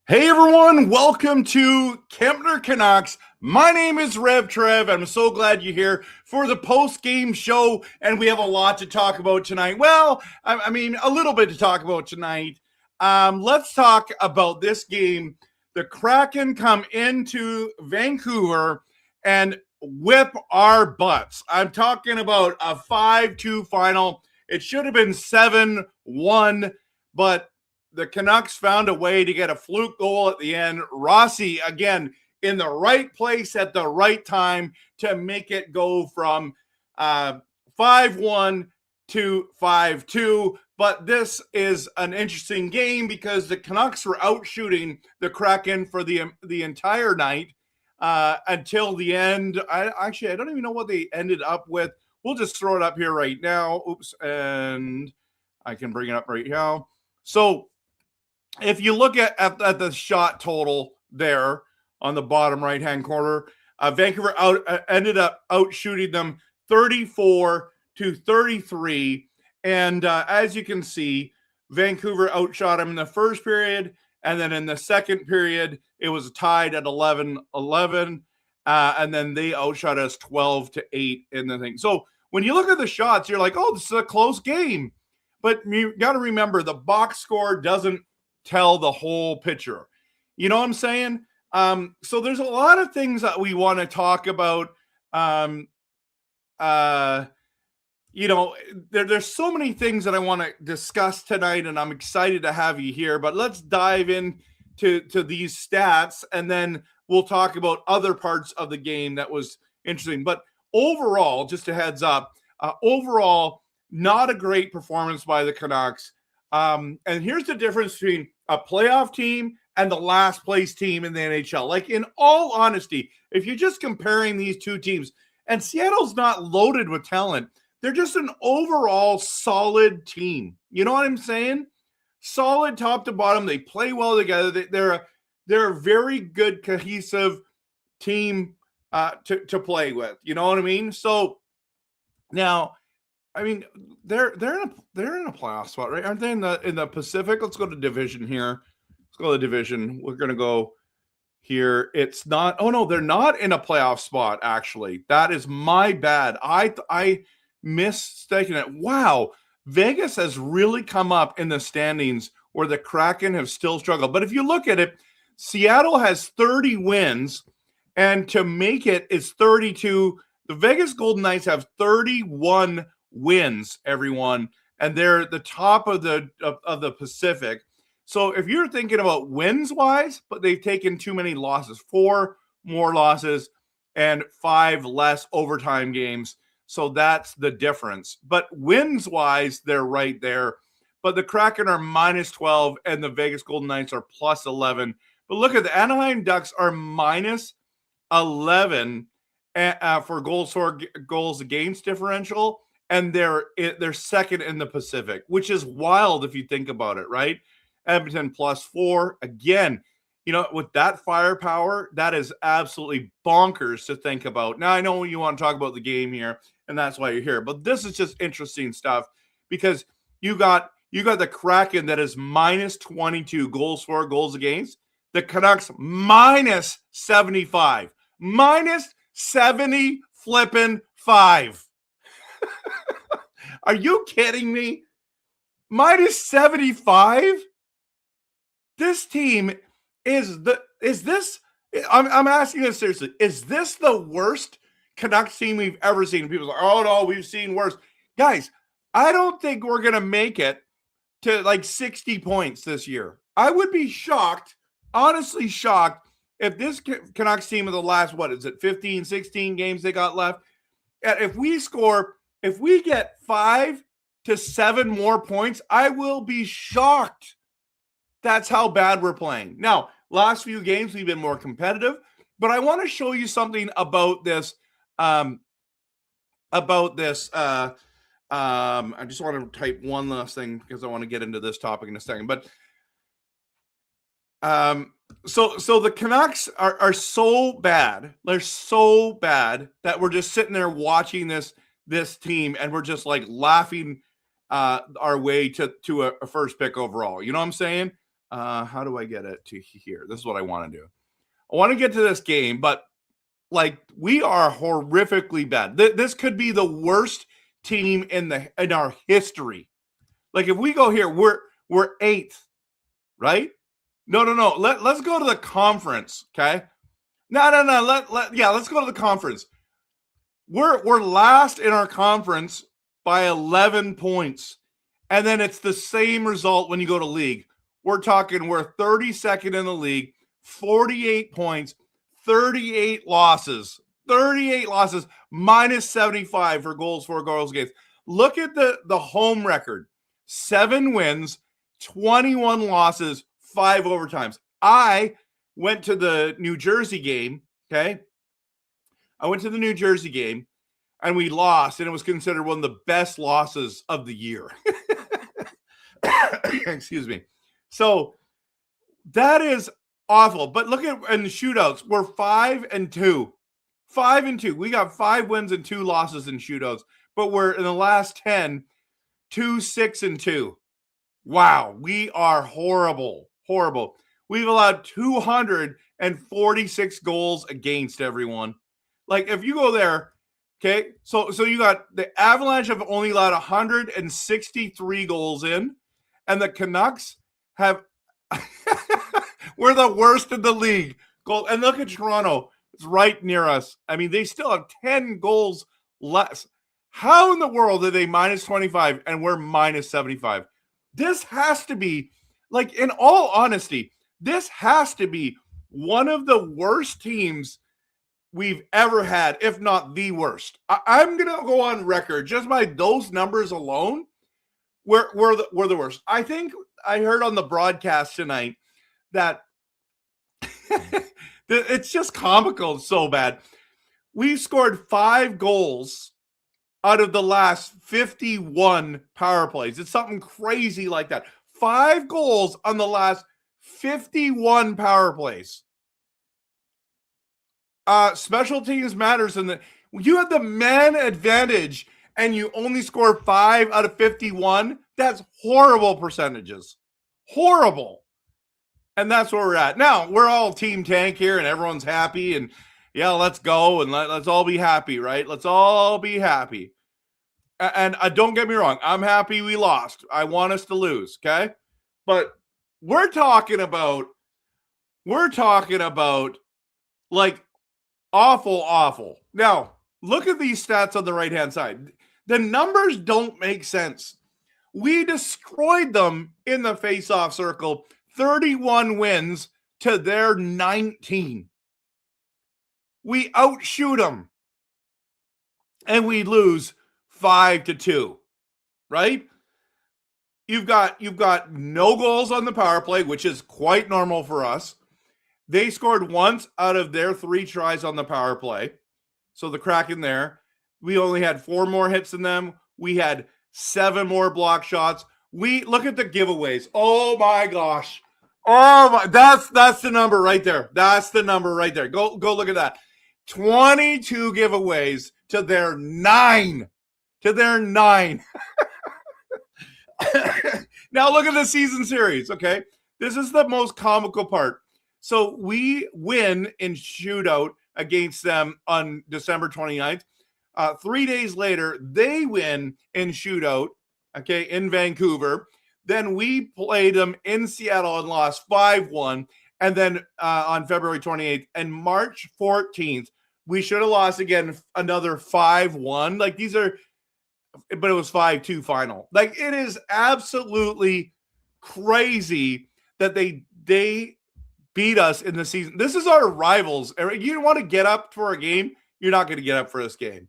Hey everyone, welcome to Kempner Canucks. My name is RevTrev. I'm so glad you're here for the post-game show, and we have a lot to talk about tonight. Well, I mean, a little bit to talk about tonight. Let's talk about this game. The Kraken come into Vancouver and whip our butts. I'm talking about a 5-2 final. It should have been 7-1, but the Canucks found a way to get a fluke goal at the end. Rossi, again, in the right place at the right time to make it go from 5-1 to 5-2. But this is an interesting game because the Canucks were out shooting the Kraken for the entire night until the end. I don't even know what they ended up with. We'll just throw it up here right now. Oops, and I can bring it up right now. So if you look at the shot total there on the bottom right-hand corner, Vancouver ended up out shooting them 34-33. And as you can see, Vancouver outshot them in the first period. And then in the second period, it was tied at 11-11. And then they outshot us 12-8 in the thing. So when you look at the shots, you're like, oh, this is a close game. But you got to remember, the box score doesn't tell the whole picture. You know what I'm saying? So there's a lot of things that we want to talk about. There's so many things that I want to discuss tonight, and I'm excited to have you here. But let's dive in to these stats, and then we'll talk about other parts of the game that was interesting. But overall, just a heads up, overall, not a great performance by the Canucks. And here's the difference between a playoff team and the last place team in the NHL. Like, in all honesty, if you're just comparing these two teams, and Seattle's not loaded with talent, they're just an overall solid team. You know what I'm saying? Solid top to bottom. They play well together. They're a very good cohesive team to play with. You know what I mean? So now, I mean, they're in a playoff spot, right? Aren't they in the Pacific? Let's go to division here. Let's go to the division. We're gonna go here. It's not. Oh no, they're not in a playoff spot. Actually, that is my bad. I mistaken it. Wow, Vegas has really come up in the standings where the Kraken have still struggled. But if you look at it, Seattle has 30 wins, and to make it is 32. The Vegas Golden Knights have 31 wins, everyone, and they're the top of the Pacific. So if you're thinking about wins wise, but they've taken too many losses, 4 more losses and 5 less overtime games. So that's the difference. But wins wise, they're right there. But the Kraken are -12 and the Vegas Golden Knights are +11. But look at the Anaheim Ducks are -11 for goals against differential. And they're second in the Pacific, which is wild if you think about it, right? Edmonton +4. Again, you know, with that firepower, that is absolutely bonkers to think about. Now, I know you want to talk about the game here, and that's why you're here. But this is just interesting stuff because you got the Kraken that is -22 goals for, goals against. The Canucks -75. -70 flippin' 5. Are you kidding me? -75? This team I'm asking this seriously. Is this the worst Canucks team we've ever seen? People are like, oh no, we've seen worse. Guys, I don't think we're going to make it to like 60 points this year. I would be shocked, honestly shocked, if this Canucks team of the last, 15, 16 games they got left, if we get 5 to 7 more points, I will be shocked. That's how bad we're playing. Now, last few games we've been more competitive, but I want to show you something about this. I just want to type one last thing because I want to get into this topic in a second. But so the Canucks are so bad. They're so bad that we're just sitting there watching this team and we're just like laughing our way to a first pick overall. You know what I'm saying? How do I get it to here? This is what I want to do. I want to get to this game, but like we are horrifically bad. This could be the worst team in our history. Like if we go here, we're 8th, right? No. Let's go to the conference, okay? No. Let's go to the conference. We're last in our conference by 11 points. And then it's the same result when you go to league. We're 32nd in the league, 48 points, 38 losses, minus 75 for goals against. Look at the home record. 7 wins, 21 losses, 5 overtimes. I went to the New Jersey game, okay? I went to the New Jersey game, and we lost, and it was considered one of the best losses of the year. Excuse me. So that is awful. But look at in the shootouts, we're 5-2. 5-2. We got 5 wins and 2 losses in shootouts, but we're in the last 10, 2-6-2. Wow, we are horrible. We've allowed 246 goals against everyone. Like if you go there, okay, so you got the Avalanche have only allowed 163 goals in, and the Canucks have we're the worst in the league. And look at Toronto. It's right near us. I mean, they still have 10 goals less. How in the world are they minus 25 and we're minus 75? This has to be, like, in all honesty, this has to be one of the worst teams we've ever had, if not the worst. I'm going to go on record just by those numbers alone. We're the worst. I think I heard on the broadcast tonight that it's just comical. It's so bad. We scored 5 goals out of the last 51 power plays. It's something crazy like that. 5 goals on the last 51 power plays. Special teams matters in you have the man advantage and you only score 5 out of 51. That's horrible percentages. Horrible. And that's where we're at. Now, we're all team tank here and everyone's happy and yeah, let's go and let's all be happy, right? Let's all be happy. And don't get me wrong, I'm happy we lost. I want us to lose, okay? But we're talking about like awful. Now, look at these stats on the right-hand side. The numbers don't make sense. We destroyed them in the face-off circle, 31 wins to their 19. We outshoot them. And we lose 5-2. Right? You've got no goals on the power play, which is quite normal for us. They scored once out of their 3 tries on the power play. So the Kraken there. We only had 4 more hits than them. We had 7 more block shots. We look at the giveaways. Oh my gosh. Oh my, that's the number right there. That's the number right there. Go look at that. 22 giveaways to their 9. To their 9. Now look at the season series, okay? This is the most comical part. So we win in shootout against them on December 29th. 3 days later, they win in shootout, okay, in Vancouver. Then we played them in Seattle and lost 5-1. And then on February 28th and March 14th, we should have lost again another 5-1. Like these are but it was 5-2 final. Like, it is absolutely crazy that they beat us in the season. This is our rivals. You want to get up for a game, you're not going to get up for this game.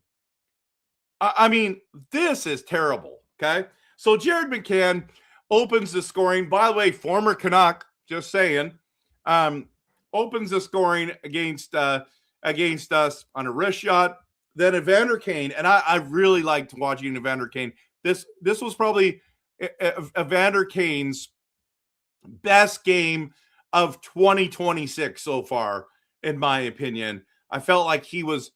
I mean, this is terrible, okay? So Jared McCann opens the scoring. By the way, former Canuck, just saying, opens the scoring against us on a wrist shot. Then Evander Kane, and I really liked watching Evander Kane. This was probably Evander Kane's best game of 2026 so far, in my opinion. I felt like he was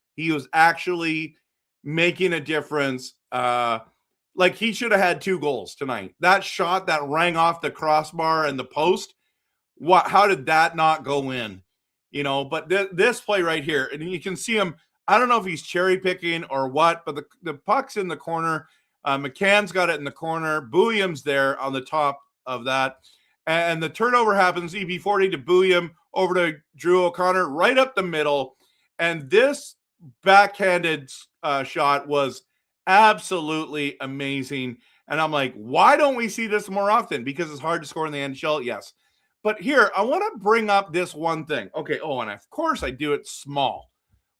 actually making a difference. Like, he should have had 2 goals tonight. That shot that rang off the crossbar and the post, how did that not go in? You know, but this play right here, and you can see him. I don't know if he's cherry picking or what, but the puck's in the corner. McCann's got it in the corner. Bouillam's there on the top of that. And the turnover happens, EB40 to Bouillam, over to Drew O'Connor, right up the middle. And this backhanded shot was absolutely amazing. And I'm like, why don't we see this more often? Because it's hard to score in the NHL? Yes. But here, I want to bring up this one thing. Okay, and of course I do it small.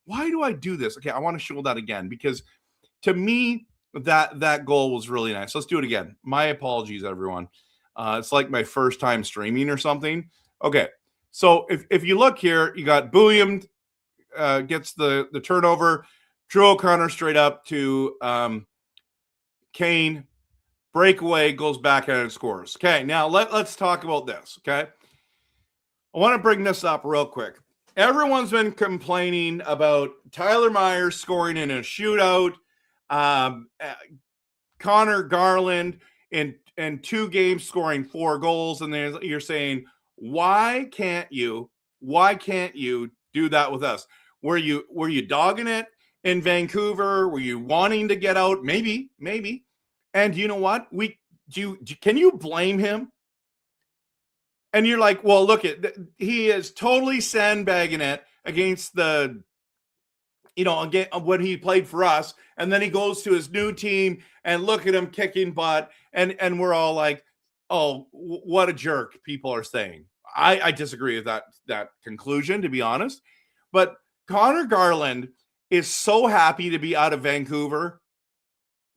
Why do I do this? Okay, I want to show that again, because to me, that goal was really nice. Let's do it again. My apologies, everyone. It's like my first time streaming or something. Okay, so if you look here, you got Bouillam gets the turnover. Drew O'Connor straight up to Kane. Breakaway, goes back and scores. Okay, now let's talk about this, okay? I want to bring this up real quick. Everyone's been complaining about Tyler Myers scoring in a shootout, Connor Garland in 2 games scoring 4 goals, and then you're saying, why can't you do that with us? Were you dogging it in Vancouver? Were you wanting to get out? Maybe. And you know what? Can you blame him? And you're like, well, look, he is totally sandbagging it against again, when he played for us, and then he goes to his new team, and look at him kicking butt, and we're all like, oh, what a jerk, people are saying. I disagree with that conclusion, to be honest. But Connor Garland is so happy to be out of Vancouver.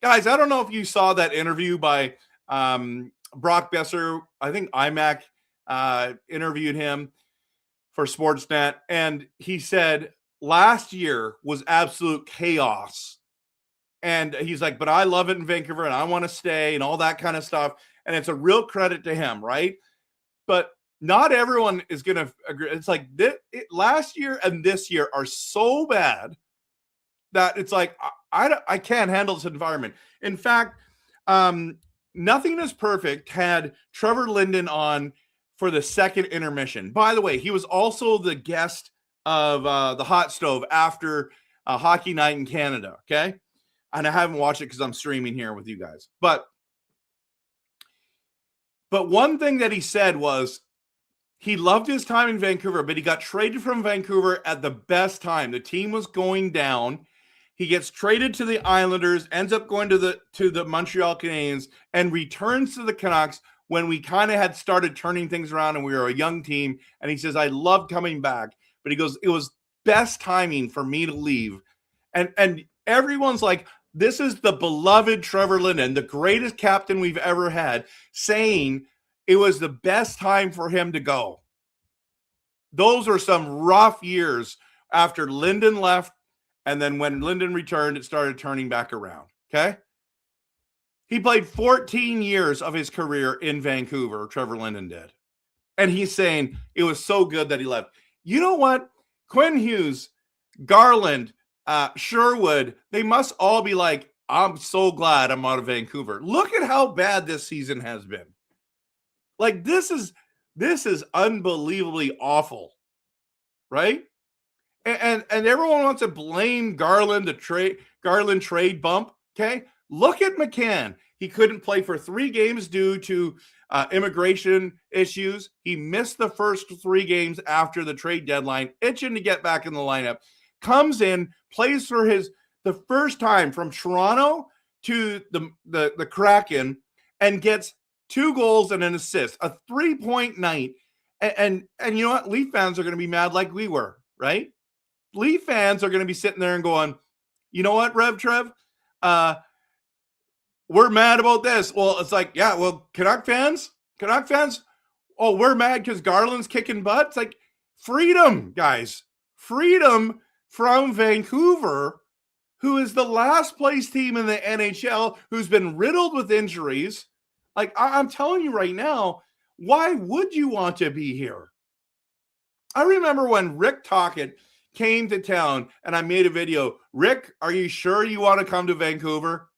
Guys, I don't know if you saw that interview by Brock Besser. I think IMAC interviewed him for Sportsnet, and he said last year was absolute chaos. And he's like, but I love it in Vancouver and I want to stay and all that kind of stuff. And it's a real credit to him, right? But not everyone is going to agree. It's like last year and this year are so bad that it's like, I can't handle this environment. In fact, Nothing is Perfect had Trevor Linden on for the second intermission. By the way, he was also the guest of the Hot Stove after Hockey Night in Canada, okay? And I haven't watched it because I'm streaming here with you guys. But one thing that he said was he loved his time in Vancouver, but he got traded from Vancouver at the best time. The team was going down. He gets traded to the Islanders, ends up going to the Montreal Canadiens, and returns to the Canucks when we kind of had started turning things around and we were a young team. And he says, I loved coming back. But he goes, it was best timing for me to leave. And everyone's like, this is the beloved Trevor Linden, the greatest captain we've ever had, saying it was the best time for him to go. Those were some rough years after Linden left. And then when Linden returned, it started turning back around. Okay. He played 14 years of his career in Vancouver, Trevor Linden did. And he's saying it was so good that he left. You know what? Quinn Hughes, Garland, Sherwood, they must all be like, I'm so glad I'm out of Vancouver. Look at how bad this season has been. Like, this is unbelievably awful, right? And everyone wants to blame Garland, the Garland trade bump. Okay, look at McCann. He couldn't play for 3 games due to immigration issues. He missed the first 3 games after the trade deadline, itching to get back in the lineup. Comes in, plays for the first time from Toronto to the Kraken and gets 2 goals and an assist, a 3-point night. And you know what? Leaf fans are going to be mad like we were, right? Leaf fans are going to be sitting there and going, you know what, RevTrev? We're mad about this. Well, it's like, yeah, well, Canuck fans, oh, we're mad because Garland's kicking butt. It's like, freedom, guys. Freedom from Vancouver, who is the last place team in the NHL, who's been riddled with injuries. Like, I'm telling you right now, why would you want to be here? I remember when Rick Tocchet came to town and I made a video. Rick, are you sure you want to come to Vancouver?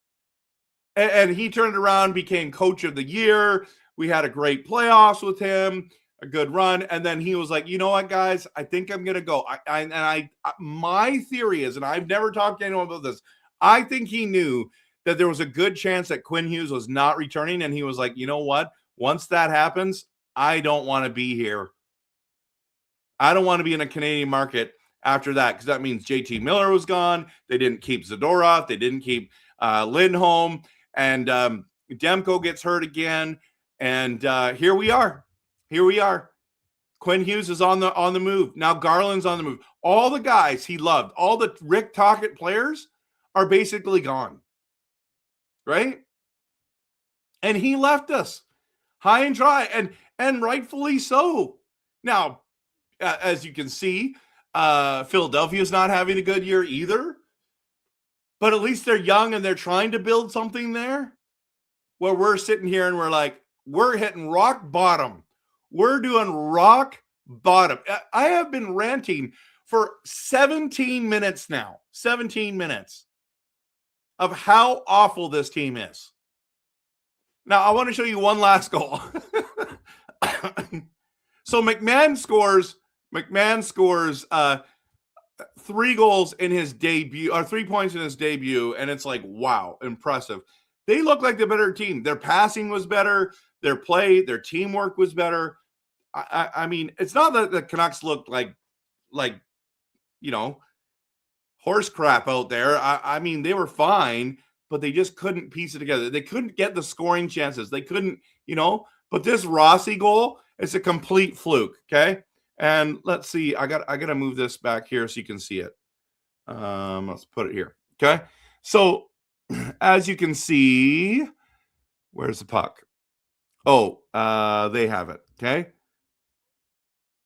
And he turned around, became coach of the year. We had a great playoffs with him, a good run. And then he was like, you know what, guys, I think I'm going to go. My theory is, and I've never talked to anyone about this, I think he knew that there was a good chance that Quinn Hughes was not returning. And he was like, you know what? Once that happens, I don't want to be here. I don't want to be in a Canadian market after that, because that means JT Miller was gone. They didn't keep Zadorov. They didn't keep Lindholm. And Demko gets hurt again. And here we are. Quinn Hughes is on the move. Now Garland's on the move. All the guys he loved, all the Rick Tocchet players are basically gone. Right? And he left us high and dry, and rightfully so. Now, as you can see, Philadelphia's not having a good year either. But at least they're young and they're trying to build something there. Where we're sitting here and we're like, we're hitting rock bottom. We're doing rock bottom. I have been ranting for 17 minutes now. 17 minutes of how awful this team is. Now, I want to show you one last goal. So McMahon scores 3 goals in his debut, or 3 points in his debut, and it's like, wow, impressive. They look like the better team. Their passing was better. Their play, their teamwork was better. I mean, it's not that the Canucks looked like horse crap out there. I mean, they were fine, but they just couldn't piece it together. They couldn't get the scoring chances. They couldn't, but this Rossi goal, it's a complete fluke, okay? And let's see, I got to move this back here so you can see it. Let's put it here, okay? So, as you can see, where's the puck? Oh, they have it, okay?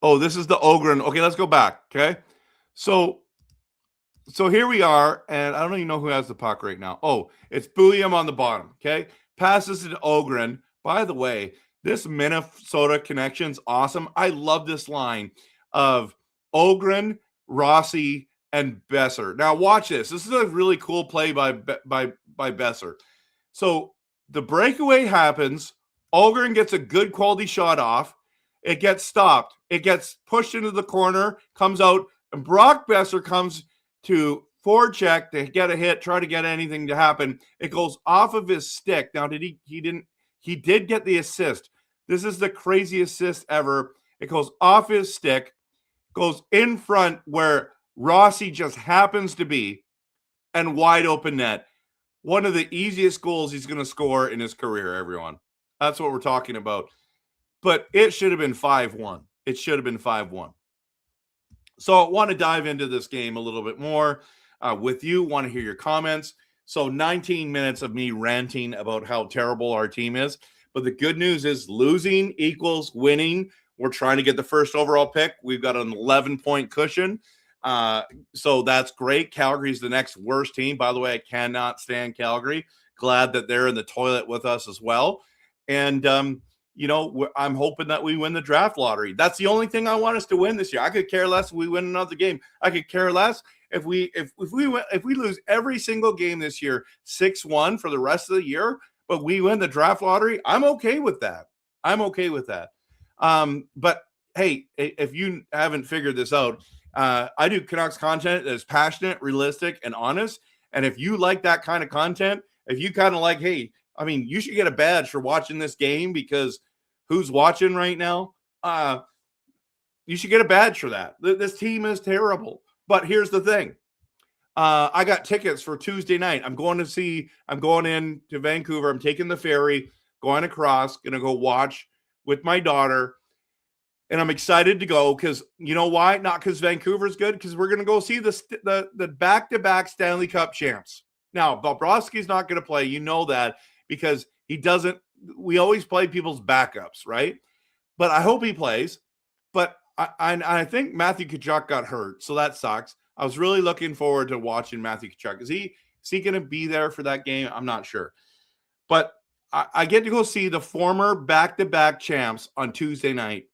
Oh, this is the Ogren. Okay, let's go back, okay? So here we are, and I don't even know who has the puck right now. Oh, it's Bulliam on the bottom, okay? Passes it to Ogren. By the way, this Minnesota connection's awesome. I love this line of Ogren, Rossi, and Besser. Now watch this. This is a really cool play by Besser. So the breakaway happens. Ogren gets a good quality shot off. It gets stopped. It gets pushed into the corner, comes out, and Brock Besser comes to forecheck to get a hit, try to get anything to happen. It goes off of his stick. Now, he did get the assist. This is the craziest assist ever. It goes off his stick, goes in front where Rossi just happens to be, and wide open net. One of the easiest goals he's going to score in his career, everyone. That's what we're talking about. But it should have been 5-1. It should have been 5-1. So I want to dive into this game a little bit more with you. Want to hear your comments. So 19 minutes of me ranting about how terrible our team is. But the good news is losing equals winning. We're trying to get the first overall pick. We've got an 11-point cushion. So that's great. Calgary's the next worst team. By the way, I cannot stand Calgary. Glad that they're in the toilet with us as well. And, I'm hoping that we win the draft lottery. That's the only thing I want us to win this year. I could care less if we win another game. I could care less if we lose every single game this year, 6-1 for the rest of the year, but we win the draft lottery. I'm okay with that. But hey, if you haven't figured this out, I do Canucks content that is passionate, realistic, and honest. And if you like that kind of content, if you kind of like, hey, I mean, you should get a badge for watching this game because who's watching right now? You should get a badge for that. This team is terrible. But here's the thing. I got tickets for Tuesday night. I'm going in to Vancouver. I'm taking the ferry, going across, going to go watch with my daughter. And I'm excited to go because you know why? Not because Vancouver's good, because we're going to go see the back-to-back Stanley Cup champs. Now, Bobrovsky's not going to play. You know that because he doesn't. We always play people's backups, right? But I hope he plays. But I think Matthew Tkachuk got hurt, so that sucks. I was really looking forward to watching Matthew Tkachuk. Is he going to be there for that game? I'm not sure. But I get to go see the former back-to-back champs on Tuesday night.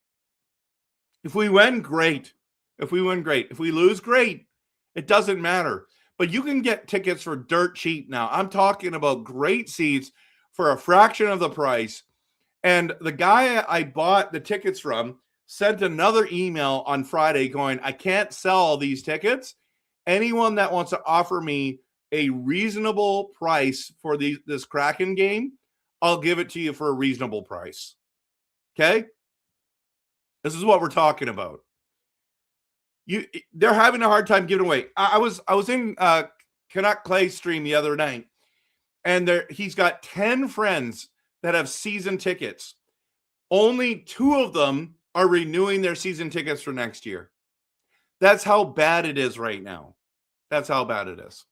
If we win, great. If we lose, great. It doesn't matter. But you can get tickets for dirt cheap now. I'm talking about great seats for a fraction of the price. And the guy I bought the tickets from sent another email on Friday going, I can't sell these tickets. Anyone that wants to offer me a reasonable price for this Kraken game, I'll give it to you for a reasonable price. Okay? This is what we're talking about. They're having a hard time giving away. I was in Canuck Clay's stream the other night, and he's got 10 friends that have season tickets. Only 2 of them are renewing their season tickets for next year. That's how bad it is right now. That's how bad it is.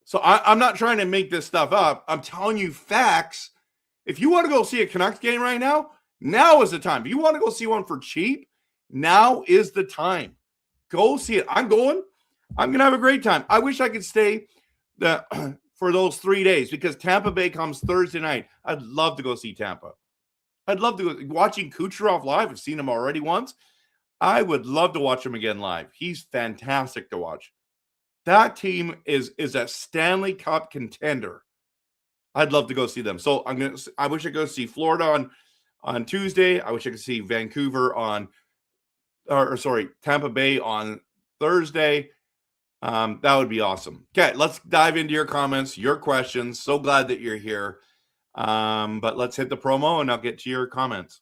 So I'm not trying to make this stuff up. I'm telling you facts. If you want to go see a Canucks game right now, now is the time. If you want to go see one for cheap, now is the time. Go see it. I'm going. I'm going to have a great time. I wish I could stay for those 3 days because Tampa Bay comes Thursday night. I'd love to go see Tampa. I'd love to go. Watching Kucherov live. I've seen him already once. I would love to watch him again live. He's fantastic to watch. That team is a Stanley Cup contender. I'd love to go see them. So I wish I could go see Florida on Tuesday. I wish I could see Vancouver Tampa Bay on Thursday. That would be awesome. Okay, let's dive into your comments, your questions. So glad that you're here. But let's hit the promo and I'll get to your comments.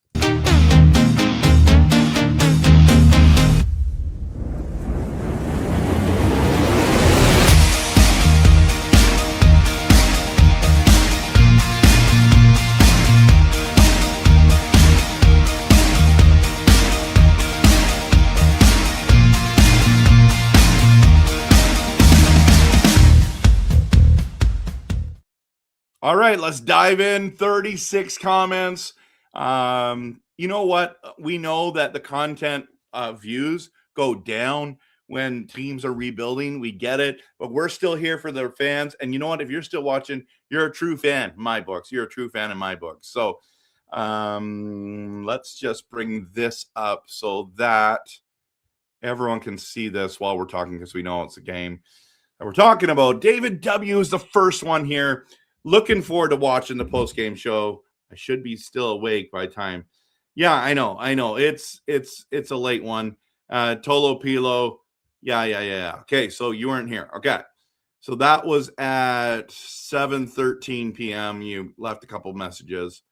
All right, let's dive in. 36 comments. You know what? We know that the content views go down when teams are rebuilding. We get it, but we're still here for their fans. And you know what? If you're still watching, you're a true fan in my books. You're a true fan in my books. So let's just bring this up so that everyone can see this while we're talking because we know it's a game that we're talking about. David W. is the first one here. Looking forward to watching the post-game show. I should be still awake by time. Yeah, I know. It's a late one. Tolo Pilo. Yeah. Okay, so you weren't here. Okay. So that was at 7:13 p.m. You left a couple messages.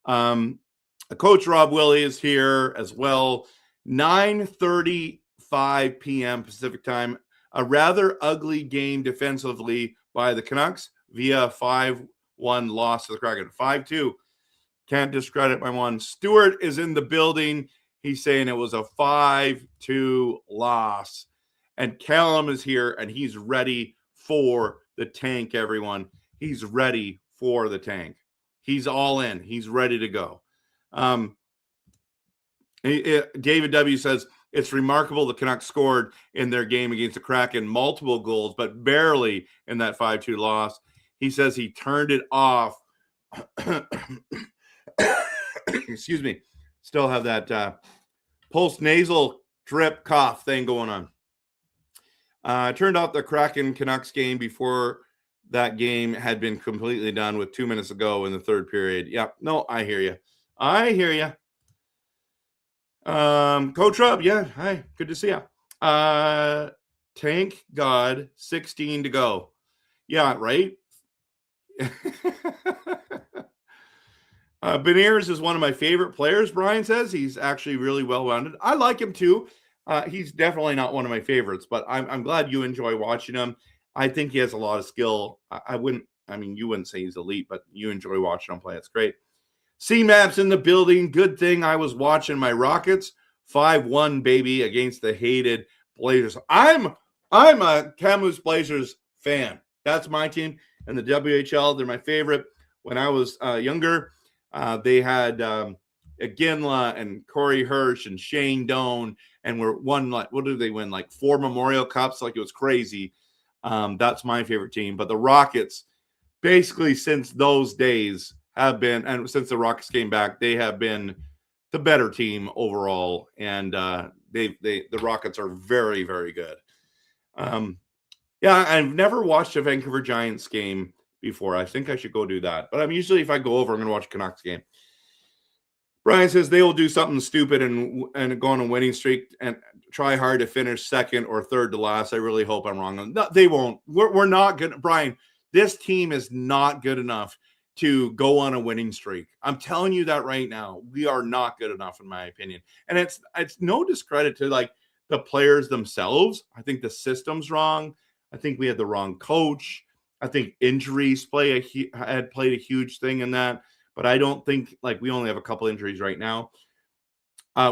Coach Rob Willie is here as well. 9:35 p.m. Pacific time. A rather ugly game defensively by the Canucks via 5-1 loss to the Kraken. 5-2. Can't discredit my one. Stewart is in the building. He's saying it was a 5-2 loss. And Callum is here, and he's ready for the tank, everyone. He's ready for the tank. He's all in. He's ready to go. David W. says, it's remarkable the Canucks scored in their game against the Kraken multiple goals, but barely in that 5-2 loss. He says he turned it off. Excuse me. Still have that post-nasal drip cough thing going on. Turned out the Kraken Canucks game before that game had been completely done with 2 minutes ago in the third period. Yep. No, I hear you. Coach Rob, yeah. Hi. Good to see you. Thank God, 16 to go. Yeah, right? Beniers is one of my favorite players, Brian says. He's actually really well-rounded. I like him too. He's definitely not one of my favorites, but I'm glad you enjoy watching him. I think he has a lot of skill. You wouldn't say he's elite, but you enjoy watching him play. It's great. C-Map's in the building. Good thing I was watching my Rockets 5-1, baby, against the hated Blazers. I'm a Kamloops Blazers fan. That's my team. And the WHL, they're my favorite. When I was younger, they had Ginla and Corey Hirsch and Shane Doan, and won what did they win? Like 4 Memorial Cups. Like, it was crazy. That's my favorite team. But the Rockets, basically since those days, have been, and since the Rockets came back, they have been the better team overall. And the Rockets are very, very good. Yeah, I've never watched a Vancouver Giants game before. I think I should go do that. But usually if I go over, I'm going to watch a Canucks game. Brian says they will do something stupid and go on a winning streak and try hard to finish second or third to last. I really hope I'm wrong. No, they won't. We're not good. Brian, this team is not good enough to go on a winning streak. I'm telling you that right now. We are not good enough, in my opinion. And it's no discredit to like the players themselves. I think the system's wrong. I think we had the wrong coach. I think injuries had played a huge thing in that. But I don't think, like, we only have a couple injuries right now.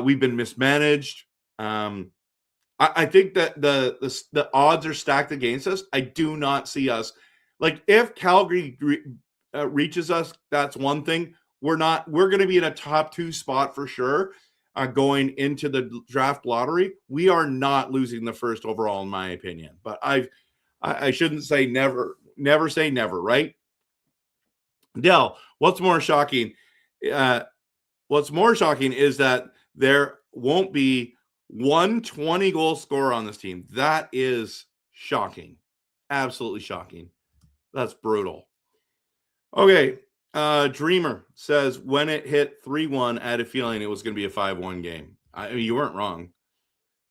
We've been mismanaged. I think that the odds are stacked against us. I do not see us. Like, if Calgary reaches us, that's one thing. We're going to be in a top 2 spot for sure going into the draft lottery. We are not losing the first overall, in my opinion. But I shouldn't say never say never, right? Dell, what's more shocking? What's more shocking is that there won't be one 20-goal scorer on this team. That is shocking. Absolutely shocking. That's brutal. Okay. Dreamer says, when it hit 3-1, I had a feeling it was going to be a 5-1 game. You weren't wrong.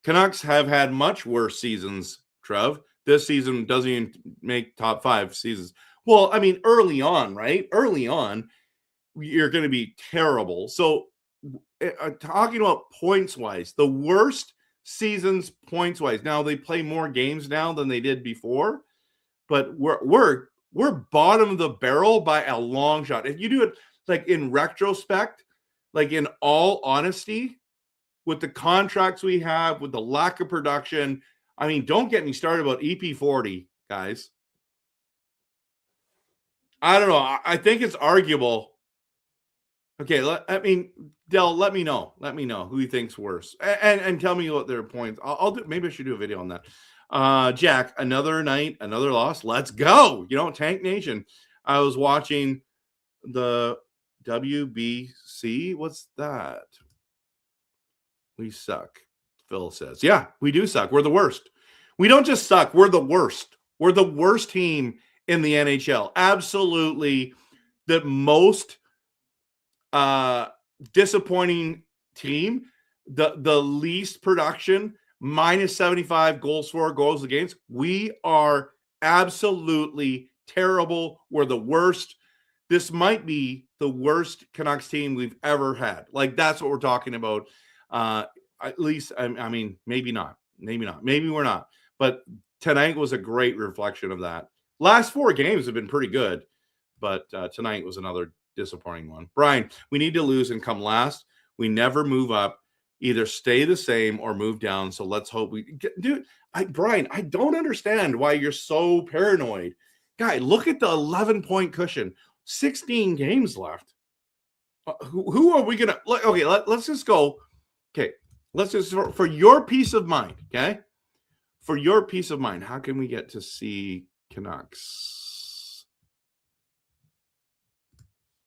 Canucks have had much worse seasons, Trev. This season doesn't even make top 5 seasons. Well, early on, right? Early on, you're going to be terrible. So talking about points-wise, the worst seasons points-wise. Now, they play more games now than they did before, but we're bottom of the barrel by a long shot. If you do it like in retrospect, like in all honesty, with the contracts we have, with the lack of production, don't get me started about EP40, guys. I don't know. I think it's arguable. Okay, Dell, let me know. Let me know who you think's worse, and tell me what their points. I'll do. Maybe I should do a video on that. Jack, another night, another loss. Let's go. Tank Nation. I was watching the WBC. What's that? We suck. Phil says, yeah, we do suck. We're the worst. We don't just suck. We're the worst. We're the worst team in the NHL. Absolutely the most disappointing team, the least production, minus 75 goals for, goals against. We are absolutely terrible. We're the worst. This might be the worst Canucks team we've ever had. Like, that's what we're talking about. At least, maybe not. Maybe we're not. But tonight was a great reflection of that. Last 4 games have been pretty good, but tonight was another disappointing one. Brian, we need to lose and come last. We never move up, either stay the same or move down. So let's hope we get, dude. Brian, I don't understand why you're so paranoid. Guy, look at the 11-point cushion. 16 games left. Who are we gonna? Okay, let's just go. Okay, let's just for your peace of mind. Okay, for your peace of mind, how can we get to see Canucks?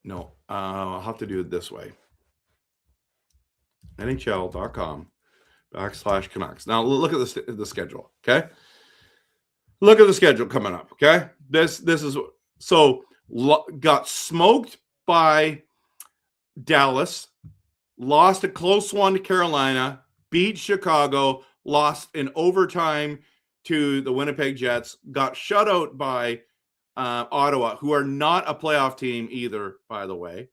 No, I'll have to do it this way. NHL.com/Canucks. Now look at the schedule. Okay, look at the schedule coming up. Okay, this is so got smoked by Dallas, lost a close one to Carolina, beat Chicago, lost in overtime to the Winnipeg Jets, got shut out by Ottawa, who are not a playoff team either, by the way.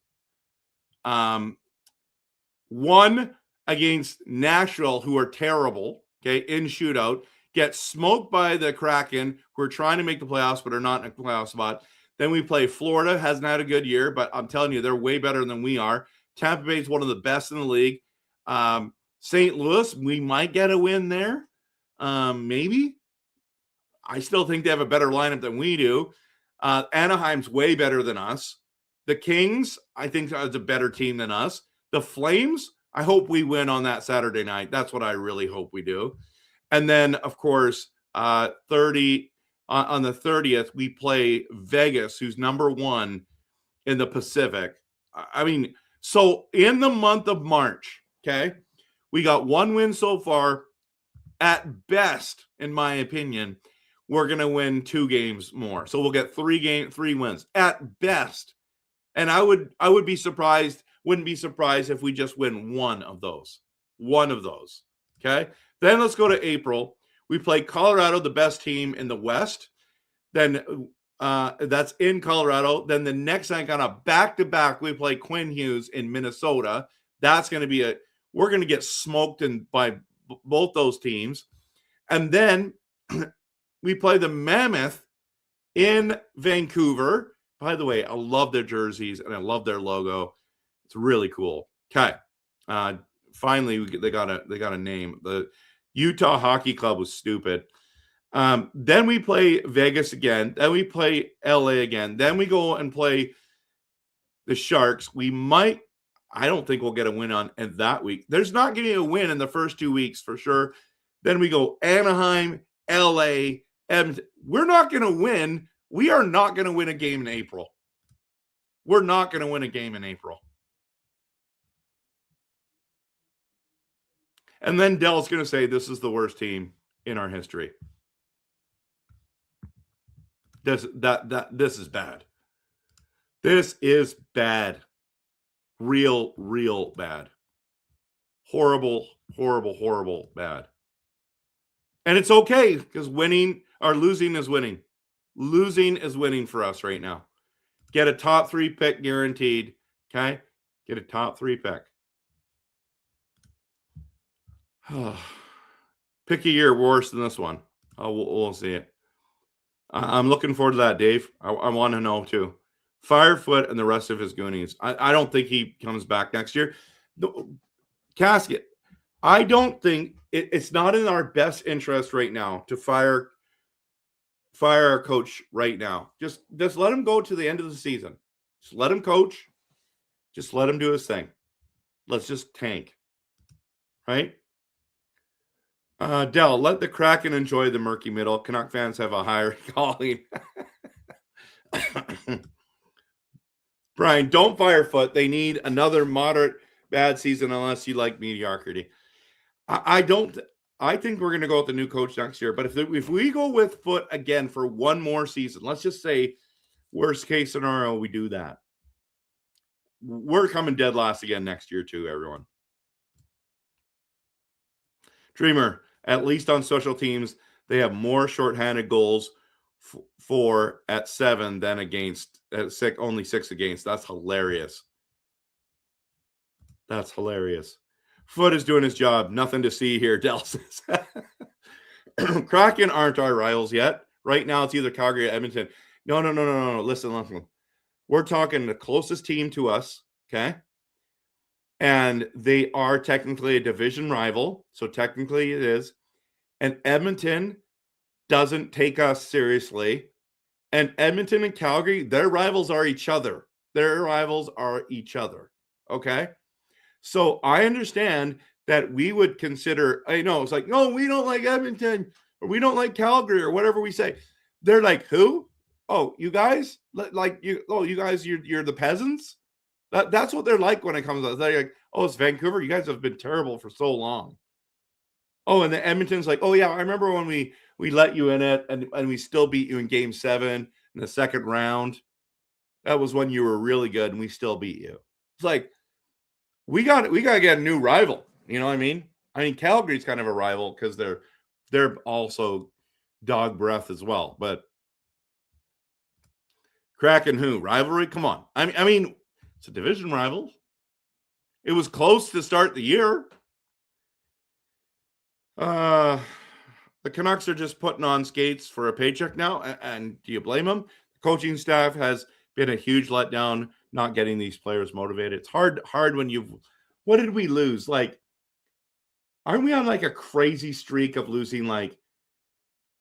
Won against Nashville, who are terrible, okay, in shootout. get smoked by the Kraken, who are trying to make the playoffs but are not in a playoff spot. Then we play Florida, hasn't had a good year, but I'm telling you, they're way better than we are. Tampa Bay is one of the best in the league. St. Louis, we might get a win there. Maybe. I still think they have a better lineup than we do. Anaheim's way better than us. The Kings, I think, is a better team than us. The Flames, I hope we win on that Saturday night. That's what I really hope we do. And then, of course, on the 30th, we play Vegas, who's number 1 in the Pacific. I mean, so in the month of March, okay, we got 1 win so far. At best, in my opinion, we're going to win 2 games more. So we'll get 3 wins at best. And I would be surprised, wouldn't be surprised if we just win one of those. Okay? Then let's go to April. We play Colorado, the best team in the West. Then that's in Colorado. Then the next night on a back-to-back, we play Quinn Hughes in Minnesota. That's going to be we're going to get smoked by both those teams. And then we play the Mammoth in Vancouver. By the way, I love their jerseys and I love their logo. It's really cool. Okay. Finally, they got a name. The Utah Hockey Club was stupid. Then we play Vegas again. Then we play LA again. Then we go and play the Sharks. I don't think we'll get a win on that week. There's not going to be a win in the first 2 weeks for sure. Then we go Anaheim, LA, Edmonton. We're not going to win. We are not going to win a game in April. We're not going to win a game in April. And then Dell's going to say this is the worst team in our history. This is bad. This is bad. Real bad. Horrible bad. And it's okay because losing is winning. Losing is winning for us right now. Get a top 3 pick guaranteed. Okay? Get a top 3 pick. Pick a year worse than this one. We'll see it. I'm looking forward to that, Dave. I want to know too. Firefoot and the rest of his goonies. I don't think he comes back next year. Casket. I don't think it's not in our best interest right now to fire our coach right now. Just let him go to the end of the season. Just let him coach. Just let him do his thing. Let's just tank. Right? Dell, let the Kraken enjoy the murky middle. Canuck fans have a higher calling. Brian, don't fire Foot. They need another moderate bad season unless you like mediocrity. I think we're going to go with the new coach next year. But if we go with Foot again for one more season, let's just say worst case scenario, we do that. We're coming dead last again next year too, everyone. Dreamer, at least on special teams, they have more shorthanded goals for at 7 than against at 6, only 6 against. That's hilarious. That's hilarious. Foot is doing his job. Nothing to see here, Del says. Kraken aren't our rivals yet. Right now, it's either Calgary or Edmonton. No. Listen. We're talking the closest team to us, okay? And they are technically a division rival. So technically it is. And Edmonton doesn't take us seriously. And Edmonton and Calgary, their rivals are each other. Okay? So I understand that we would consider, I know, it's like, no, we don't like Edmonton or we don't like Calgary or whatever we say. They're like, who? Oh, you guys? You guys, you're the peasants? That's what they're like when it comes to. They're like, oh, it's Vancouver. You guys have been terrible for so long. Oh, and the Edmonton's like, oh yeah, I remember when we let you in it and we still beat you in Game 7 in the second round. That was when you were really good and we still beat you. It's like we got to get a new rival. You know what I mean? Calgary's kind of a rival because they're also dog breath as well. But Kraken who rivalry? Come on. I mean. It's a division rival. It was close to start the year. The Canucks are just putting on skates for a paycheck now, and do you blame them? The coaching staff has been a huge letdown, not getting these players motivated. It's hard when what did we lose? Like, aren't we on like a crazy streak of losing like,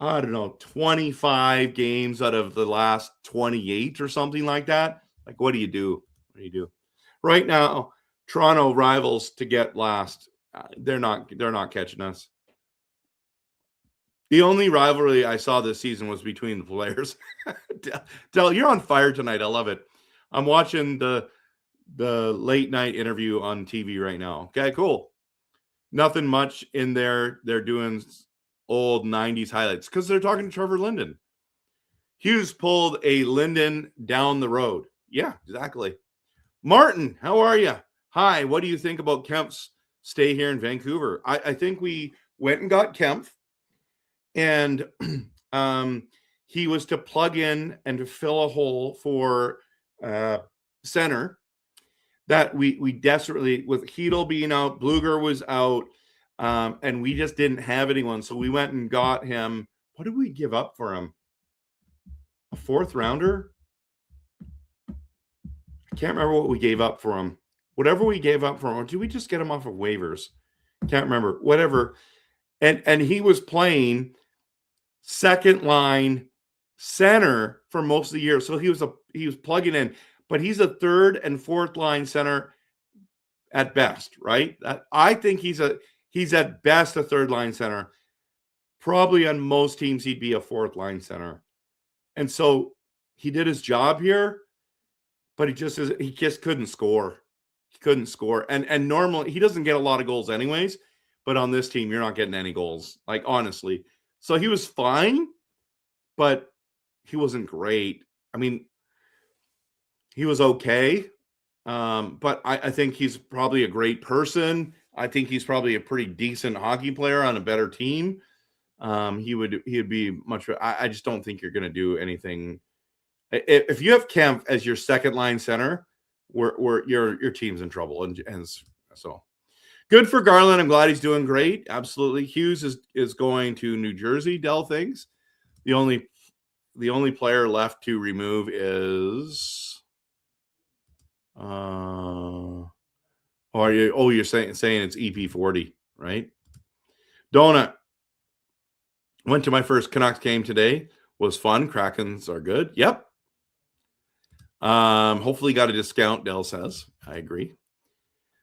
I don't know, 25 games out of the last 28 or something like that? Like, what do you do? What do you do? Right now, Toronto rivals to get last. They're not catching us. The only rivalry I saw this season was between the players. Del, you're on fire tonight. I love it. I'm watching the late night interview on TV right now. Okay, cool. Nothing much in there. They're doing old 90s highlights because they're talking to Trevor Linden. Hughes pulled a Linden down the road. Yeah, exactly. Martin, how are you? Hi, what do you think about Kemp's stay here in Vancouver? I think we went and got Kemp. And he was to plug in and to fill a hole for center that we desperately, with Hedl being out, Bluger was out, and we just didn't have anyone. So we went and got him. What did we give up for him? A 4th rounder? I can't remember what we gave up for him. Whatever we gave up for him, or did we just get him off of waivers? Can't remember. Whatever. And he was playing second line center for most of the year. So he was plugging in, but he's a 3rd and 4th line center at best, right? I think he's at best a 3rd line center. Probably on most teams he'd be a 4th line center. And so he did his job here, but he just couldn't score. He couldn't score. And normally he doesn't get a lot of goals anyways, but on this team you're not getting any goals, like, honestly. So he was fine, but he wasn't great. I mean, he was okay, but I think he's probably a great person. I think he's probably a pretty decent hockey player on a better team. He'd be much. I just don't think you're going to do anything. If you have Kemp as your second line center, your team's in trouble, and so. Good for Garland. I'm glad he's doing great. Absolutely. Hughes is going to New Jersey. Dell thinks the only player left to remove is you're saying it's EP40, right? Donut. Went to my first Canucks game today. Was fun. Krakens are good. Yep. Hopefully got a discount, Dell says. I agree.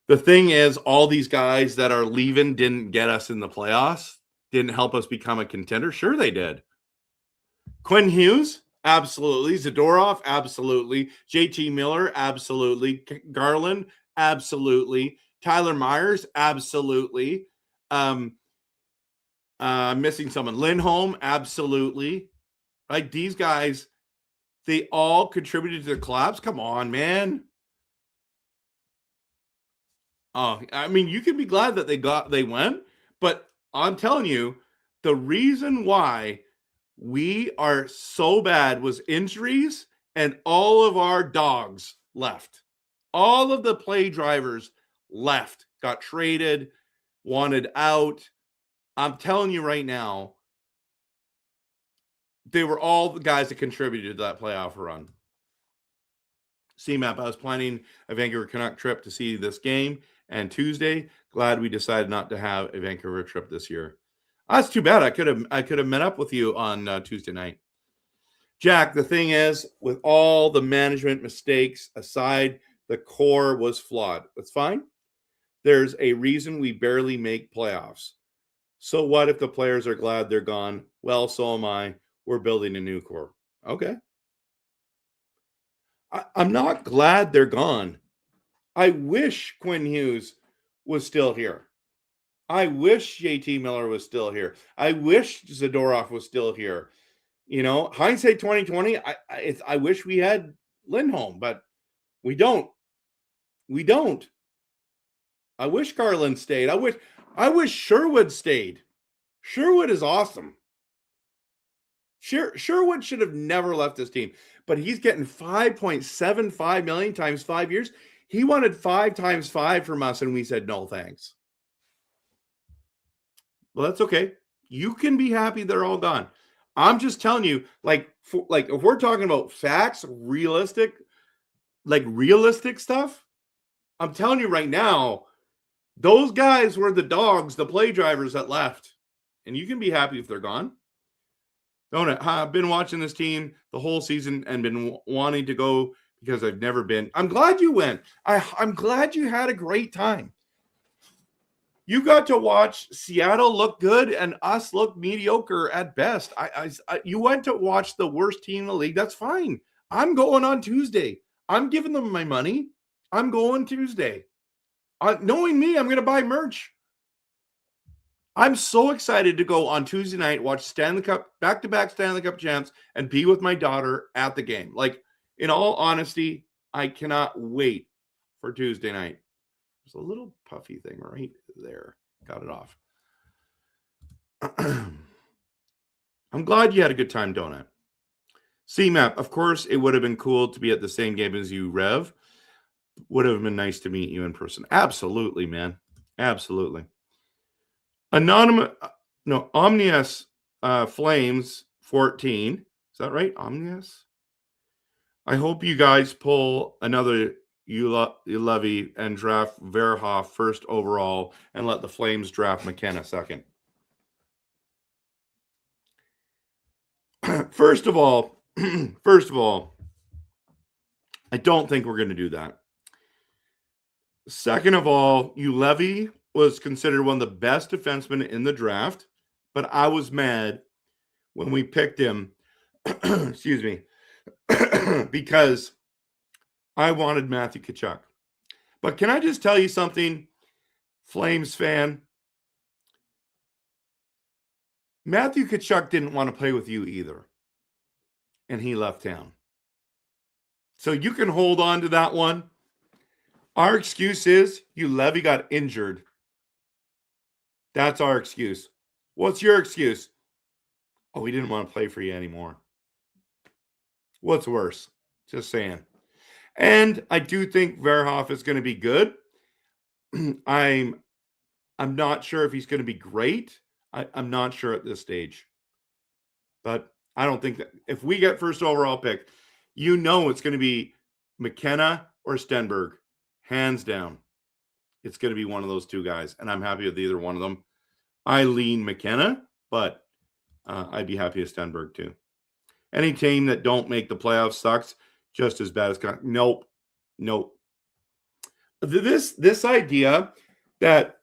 The thing is, all these guys that are leaving didn't get us in the playoffs, didn't help us become a contender. Sure, they did. Quinn Hughes, absolutely. Zadorov, absolutely. JT Miller, absolutely. Garland, absolutely. Tyler Myers, absolutely. Missing someone. Lindholm, absolutely. Right? These guys, they all contributed to the collapse. Come on, man. Oh, I mean, you can be glad that they went, but I'm telling you, the reason why we are so bad was injuries, and all of our dogs left. All of the play drivers left, got traded, wanted out. I'm telling you right now, they were all the guys that contributed to that playoff run. CMAP, I was planning a Vancouver Canuck trip to see this game. And Tuesday, glad we decided not to have a Vancouver trip this year. That's too bad. I could have met up with you on Tuesday night. Jack, the thing is, with all the management mistakes aside, the core was flawed. That's fine. There's a reason we barely make playoffs. So what if the players are glad they're gone? Well, so am I. We're building a new core. Okay. I'm not glad they're gone. I wish Quinn Hughes was still here. I wish JT Miller was still here. I wish Zadorov was still here. You know, hindsight 2020, I wish we had Lindholm, but we don't. We don't. I wish Garland stayed. I wish Sherwood stayed. Sherwood is awesome. Sherwood should have never left this team, but he's getting $5.75 million times 5 years. He wanted 5 times 5 from us, and we said, no, thanks. Well, that's okay. You can be happy they're all gone. I'm just telling you, like if we're talking about facts, realistic stuff, I'm telling you right now, those guys were the dogs, the play drivers that left. And you can be happy if they're gone. Don't it? I've been watching this team the whole season and been wanting to go because I've never been. I'm glad you went. I'm glad you had a great time. You got to watch Seattle look good and us look mediocre at best. You went to watch the worst team in the league. That's fine. I'm going on Tuesday. I'm giving them my money. I'm going Tuesday. Knowing me, I'm going to buy merch. I'm so excited to go on Tuesday night, watch Stanley Cup, back-to-back Stanley Cup champs, and be with my daughter at the game. Like, in all honesty, I cannot wait for Tuesday night. There's a little puffy thing right there. Got it off. I'm glad you had a good time, Donut. CMAP, of course, it would have been cool to be at the same game as you, Rev. Would have been nice to meet you in person. Absolutely, man. Absolutely. Omnius Flames 14. Is that right? Omnius? I hope you guys pull another Levy and draft Verhoff first overall and let the Flames draft McKenna second. First of all, I don't think we're going to do that. Second of all, Levy was considered one of the best defensemen in the draft, but I was mad when we picked him, excuse me, because I wanted Matthew Tkachuk. But can I just tell you something, Flames fan? Matthew Tkachuk didn't want to play with you either, and he left town. So you can hold on to that one. Our excuse is Levy got injured. That's our excuse. What's your excuse? Oh, we didn't want to play for you anymore. What's worse? Just saying. And I do think Verhoff is going to be good. I'm not sure if he's going to be great. I'm not sure at this stage. But I don't think that if we get first overall pick, it's going to be McKenna or Stenberg. Hands down. It's going to be one of those two guys. And I'm happy with either one of them. I lean McKenna, but I'd be happy with Stenberg too. Any team that don't make the playoffs sucks. Just as bad as Nope. This idea that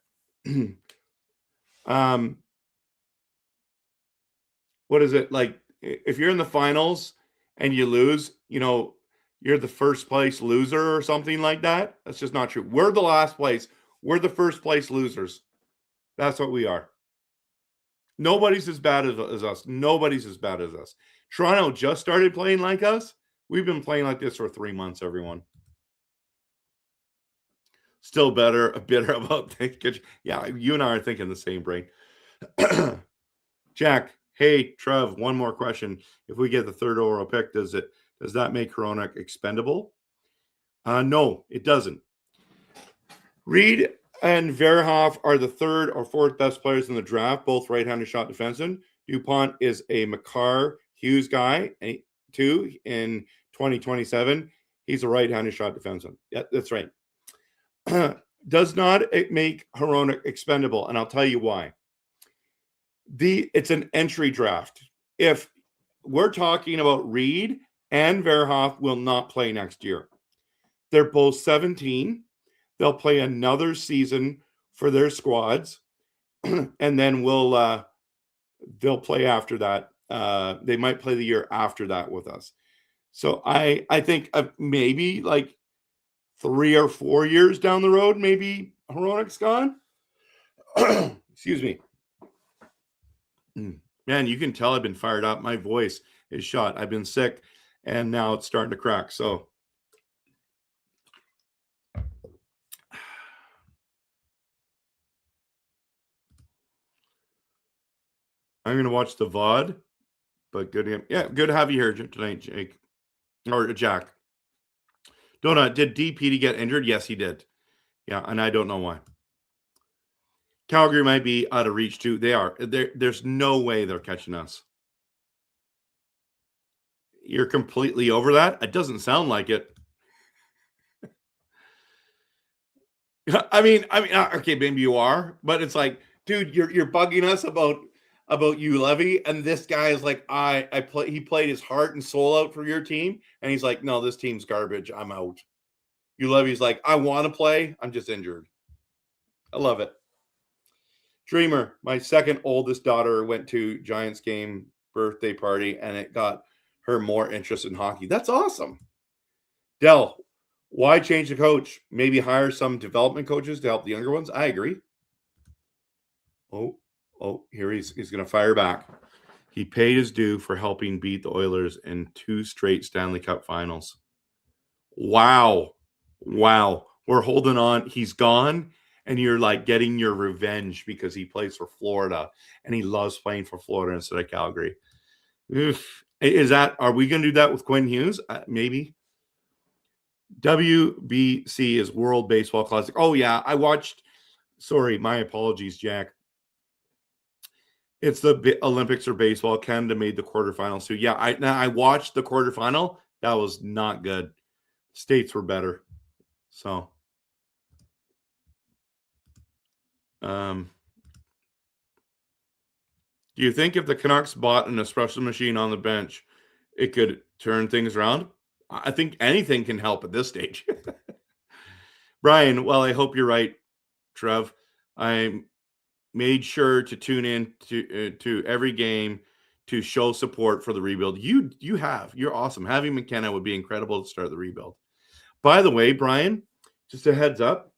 what is it like if you're in the finals and you lose, you're the first place loser or something like that. That's just not true. We're the last place. We're the first place losers. That's what we are. Nobody's as bad as us. Nobody's as bad as us. Toronto just started playing like us. We've been playing like this for 3 months, everyone. Still bitter about things. Yeah, you and I are thinking the same brain. Jack, hey, Trev, one more question. If we get the third overall pick, does that make Hronek expendable? No, it doesn't. Reed and Verhoff are the third or fourth best players in the draft, both right-handed shot defensemen. DuPont is a Makar Hughes guy, too, in 2027. He's a right-handed shot defenseman. Yeah, that's right. Does not make Hronek expendable, and I'll tell you why. It's an entry draft. If we're talking about Reed and Verhoff will not play next year. They're both 17. They'll play another season for their squads, and then they'll play after that. They might play the year after that with us. So I think maybe like 3 or 4 years down the road, maybe Hronek's gone. Excuse me. Man, you can tell I've been fired up. My voice is shot. I've been sick, and now it's starting to crack. So I'm going to watch the VOD, but good to have you here tonight, Jake. Or Jack. Did DPD get injured? Yes, he did. Yeah, and I don't know why. Calgary might be out of reach too. They are. There's no way they're catching us. You're completely over that? It doesn't sound like it. I mean, okay, maybe you are, but it's like, dude, you're bugging us about you, Levy, and this guy is like, he played his heart and soul out for your team, and he's like, no, this team's garbage. I'm out. You, Levy's like, I want to play. I'm just injured. I love it. Dreamer, my second oldest daughter went to Giants game birthday party, and it got her more interested in hockey. That's awesome. Dell, why change the coach? Maybe hire some development coaches to help the younger ones. I agree. Oh, here he's going to fire back. He paid his due for helping beat the Oilers in 2 straight Stanley Cup finals. Wow. We're holding on. He's gone, and you're like getting your revenge because he plays for Florida, and he loves playing for Florida instead of Calgary. Oof. Are we going to do that with Quinn Hughes? Maybe. WBC is World Baseball Classic. Oh, yeah. I watched. Sorry, my apologies, Jack. It's the Olympics or baseball. Canada made the quarterfinals too. Yeah, I watched the quarterfinal. That was not good. States were better. So, do you think if the Canucks bought an espresso machine on the bench, it could turn things around? I think anything can help at this stage. Brian, well, I hope you're right, Trev. I made sure to tune in to every game to show support for the rebuild. You're awesome. Having McKenna would be incredible to start the rebuild. By the way, Brian, just a heads up.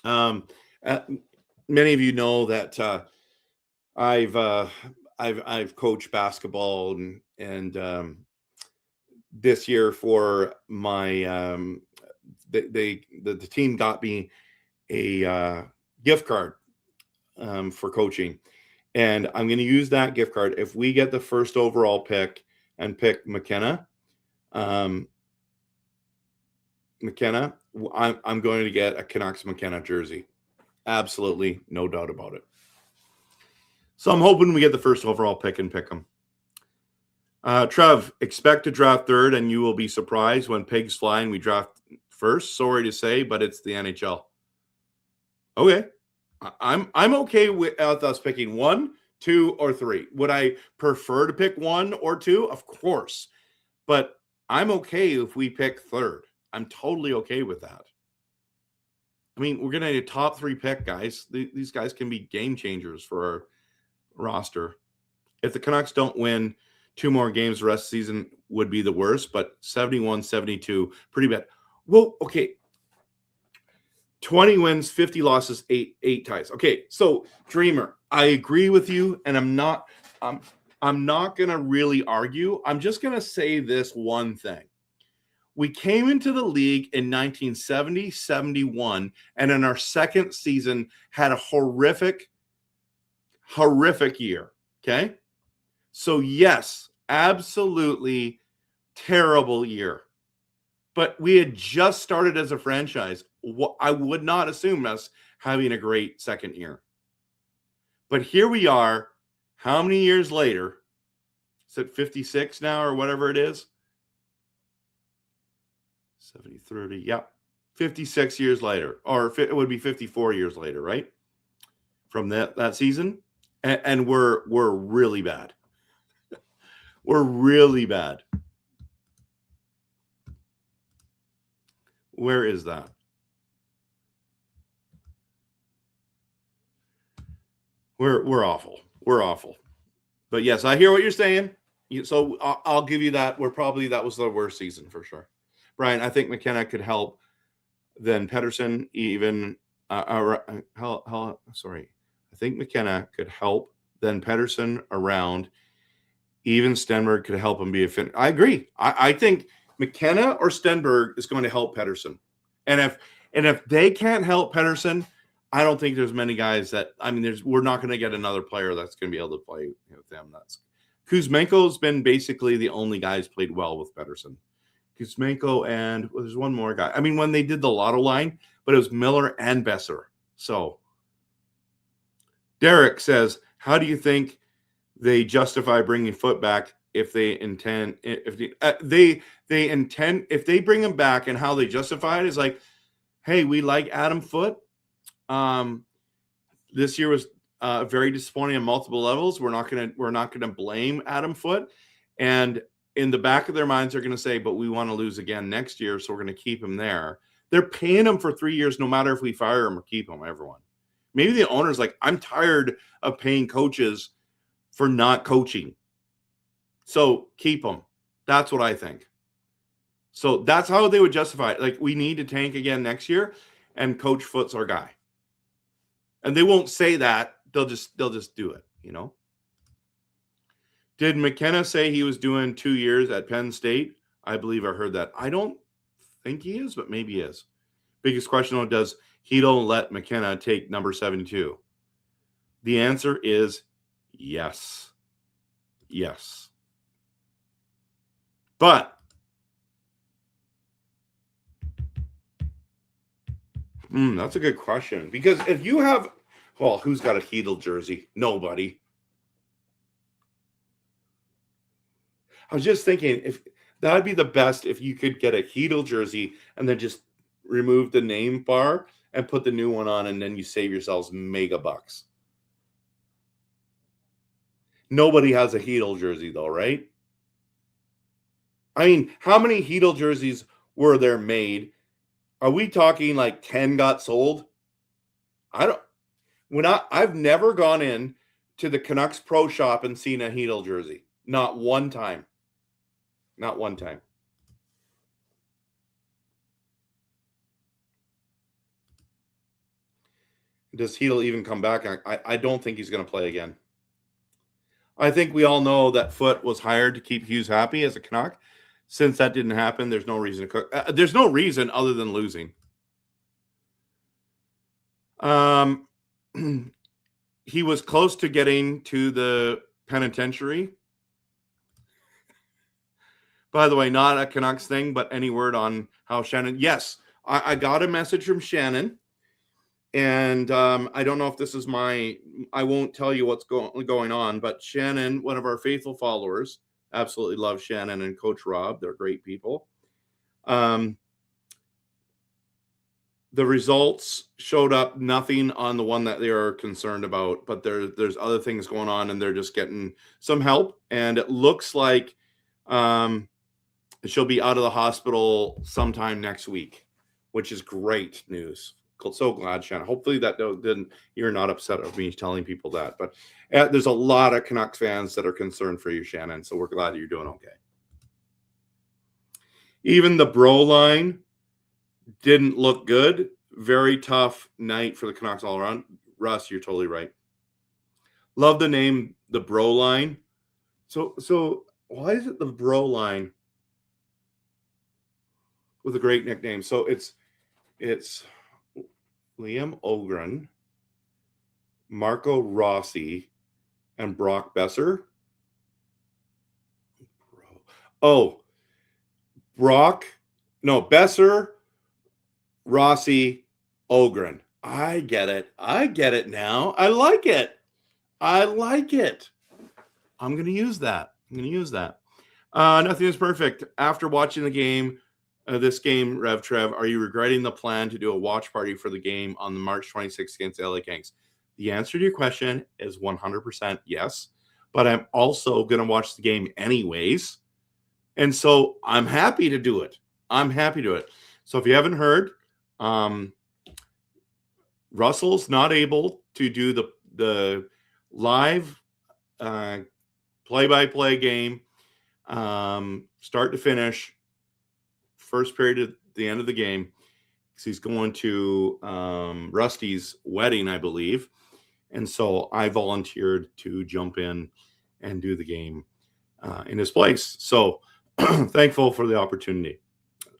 Many of you know that I've coached basketball and this year for my the team got me a gift card for coaching, and I'm going to use that gift card if we get the first overall pick and pick McKenna. I'm going to get a Canucks McKenna jersey. Absolutely, no doubt about it. So I'm hoping we get the first overall pick and pick him. Trev, expect to draft third, and you will be surprised when pigs fly and we draft first. Sorry to say, but it's the NHL. Okay. I'm okay with us picking 1, 2, or 3. Would I prefer to pick 1 or 2? Of course. But I'm okay if we pick third. I'm totally okay with that. I mean, we're going to need a top 3 pick, guys. These guys can be game changers for our roster. If the Canucks don't win 2 more games, the rest of the season would be the worst, but 71-72, pretty bad. Well, okay. 20 wins, 50 losses, 8 ties. Okay, so Dreamer, I agree with you, and I'm not going to really argue. I'm just going to say this one thing. We came into the league in 1970-71, and in our second season had a horrific year, okay? So yes, absolutely terrible year. But we had just started as a franchise. I would not assume us having a great second year. But here we are, how many years later? Is it 56 now or whatever it is? 70, 30, yeah. 56 years later. Or it would be 54 years later, right? From that season. And we're really bad. We're really bad. Where is that? We're awful. We're awful. But yes, I hear what you're saying. So I'll give you that. That was the worst season for sure. Brian, I think McKenna could help. Then Pettersson even. I think McKenna could help. Then Pettersson around. Even Stenberg could help him be a fit. I agree. I think McKenna or Stenberg is going to help Pettersson. And if they can't help Pettersson, I don't think there's many guys that we're not going to get another player that's going to be able to play with them. That's Kuzmenko's been basically the only guy who's played well with Pettersson. Kuzmenko and there's one more guy. I mean, when they did the lotto line, but it was Miller and Besser. So Derek says, how do you think they justify bringing Foot back if they intend, if they bring him back, and how they justify it is like, hey, we like Adam Foote. This year was very disappointing on multiple levels. We're not gonna blame Adam Foote, and in the back of their minds, they're gonna say, but we want to lose again next year, so we're gonna keep him there. They're paying him for 3 years, no matter if we fire him or keep him. Everyone, maybe the owner's like, I'm tired of paying coaches for not coaching, so keep him. That's what I think. So that's how they would justify it. Like, we need to tank again next year, and Coach Foote's our guy. And they won't say that. They'll just do it, you know. Did McKenna say he was doing 2 years at Penn State? I believe I heard that. I don't think he is, but maybe he is. Biggest question, though, does Heedle let McKenna take number 72? The answer is yes. Yes. But that's a good question. Because if you have, well, who's got a Heedle jersey? Nobody. I was just thinking, if that would be the best, if you could get a Heedle jersey and then just remove the name bar and put the new one on, and then you save yourselves mega bucks. Nobody has a Heedle jersey, though, right? I mean, how many Heedle jerseys were there made? Are we talking like 10 got sold? I've never gone in to the Canucks Pro Shop and seen a Heedle jersey. Not one time. Not one time. Does Heedle even come back? I don't think he's going to play again. I think we all know that Foote was hired to keep Hughes happy as a Canuck. Since that didn't happen, there's no reason to cook. There's no reason other than losing. He was close to getting to the penitentiary. By the way, not a Canucks thing, but any word on how Shannon? Yes, I got a message from Shannon, and I don't know if this is I won't tell you what's going on, but Shannon, one of our faithful followers, absolutely loves Shannon and Coach Rob. They're great people. The results showed up nothing on the one that they are concerned about, but there's other things going on, and they're just getting some help. And it looks like she'll be out of the hospital sometime next week, which is great news. So glad, Shannon. Hopefully that you're not upset of me telling people that. But there's a lot of Canucks fans that are concerned for you, Shannon. So we're glad that you're doing okay. Even the bro line didn't look good. Very tough night for the Canucks all around. Russ, you're totally right. Love the name, the bro line. So why is it the bro line with a great nickname? So it's Liam Ogren, Marco Rossi, and Brock Besser. Besser, Rossi, Ogren. I get it now. I like it. I'm going to use that. Nothing is perfect. After watching the game, this game, RevTrev, are you regretting the plan to do a watch party for the game on the March 26th against the LA Kings? The answer to your question is 100% yes, but I'm also going to watch the game anyways. And so I'm happy to do it. So if you haven't heard, Russell's not able to do the live play-by-play game, start to finish, first period at the end of the game, because he's going to Rusty's wedding, I believe. And so I volunteered to jump in and do the game in his place. So thankful for the opportunity.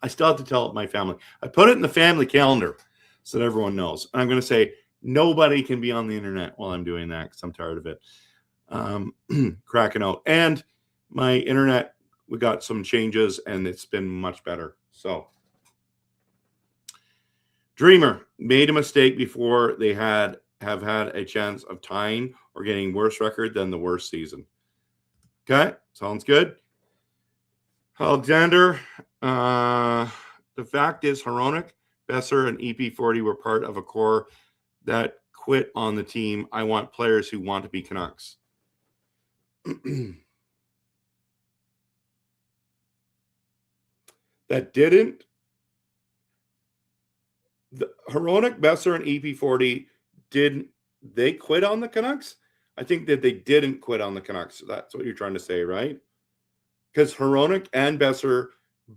I still have to tell my family. I put it in the family calendar so that everyone knows. And I'm going to say nobody can be on the internet while I'm doing that because I'm tired of it. Cracking out. And my internet, we got some changes and it's been much better. So Dreamer made a mistake before they had have had a chance of tying or getting worse record than the worst season. Okay, sounds good. Alexander, the fact is Hronek, Besser, and EP40 were part of a core that quit on the team. I want players who want to be Canucks. That didn't. The Hronek, Besser, and EP40 didn't. They quit on the Canucks? I think that they didn't quit on the Canucks. That's what you're trying to say, right? Because Hronek and Besser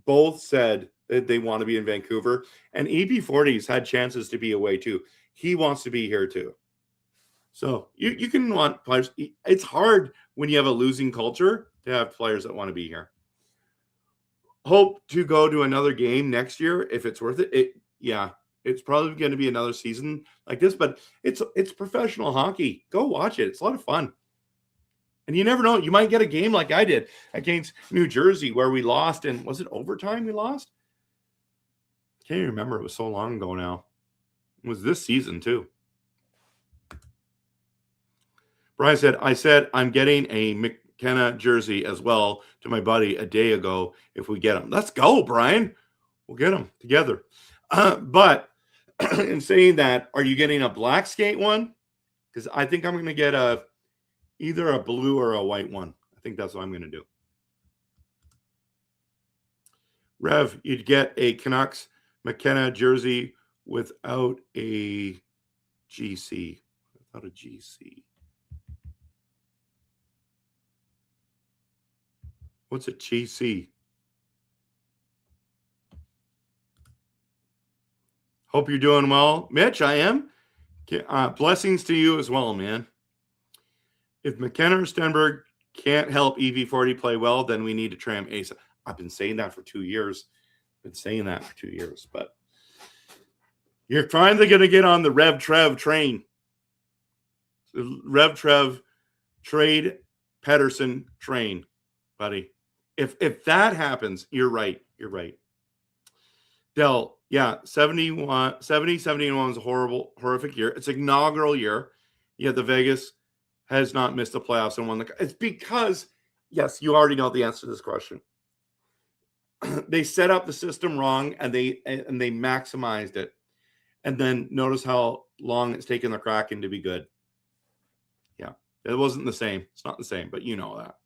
both said that they want to be in Vancouver, and EP40's had chances to be away too. He wants to be here too. So you can want players. It's hard when you have a losing culture to have players that want to be here. Hope to go to another game next year if it's worth it. It's probably going to be another season like this, but it's professional hockey. Go watch it. It's a lot of fun. And you never know. You might get a game like I did against New Jersey where we lost. And was it overtime we lost? Can't even remember. It was so long ago now. It was this season too. Brian said, I said I'm getting a McKenna jersey as well to my buddy a day ago if we get him. Let's go, Brian. We'll get them together. But in saying that, are you getting a black skate one? Because I think I'm going to get either a blue or a white one. I think that's what I'm going to do. Rev, you'd get a Canucks McKenna jersey without a GC. Without a GC. What's a GC? Hope you're doing well. Mitch, I am. Blessings to you as well, man. If McKenna or Stenberg can't help EV40 play well, then we need to tram Ace. I've been saying that for 2 years. But you're finally going to get on the RevTrev train. The RevTrev trade Pedersen train, buddy. If that happens, you're right. Dell, yeah, 71 was a horrific year. It's inaugural year. Yeah, the Vegas has not missed the playoffs and won the. It's because, yes, you already know the answer to this question. They set up the system wrong and they maximized it. And then notice how long it's taken the Kraken to be good. Yeah, it wasn't the same. It's not the same, but you know that.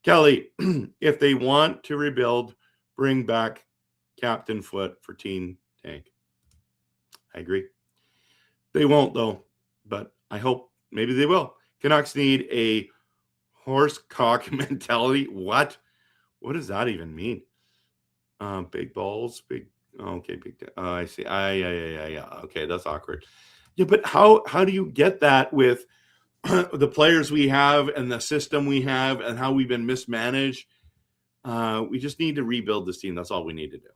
Kelly, if they want to rebuild, bring back Captain Foot for Team Tank. I agree. They won't, though, but I hope maybe they will. Canucks need a horse cock mentality. What? What does that even mean? Big balls, big. Okay, big. I see. Yeah. Okay, that's awkward. Yeah, but how do you get that with the players we have and the system we have and how we've been mismanaged? We just need to rebuild this team. That's all we need to do.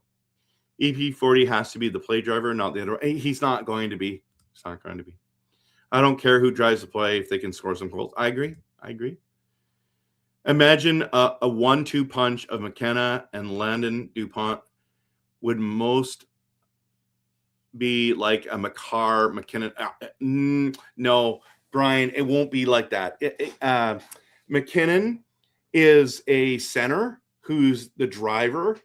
EP40 has to be the play driver, not the other way. He's not going to be. I don't care who drives the play if they can score some goals. I agree. Imagine a 1-2 punch of McKenna and Landon DuPont would most be like a McKinnon. No, Brian, it won't be like that. McKinnon is a center who's the driver.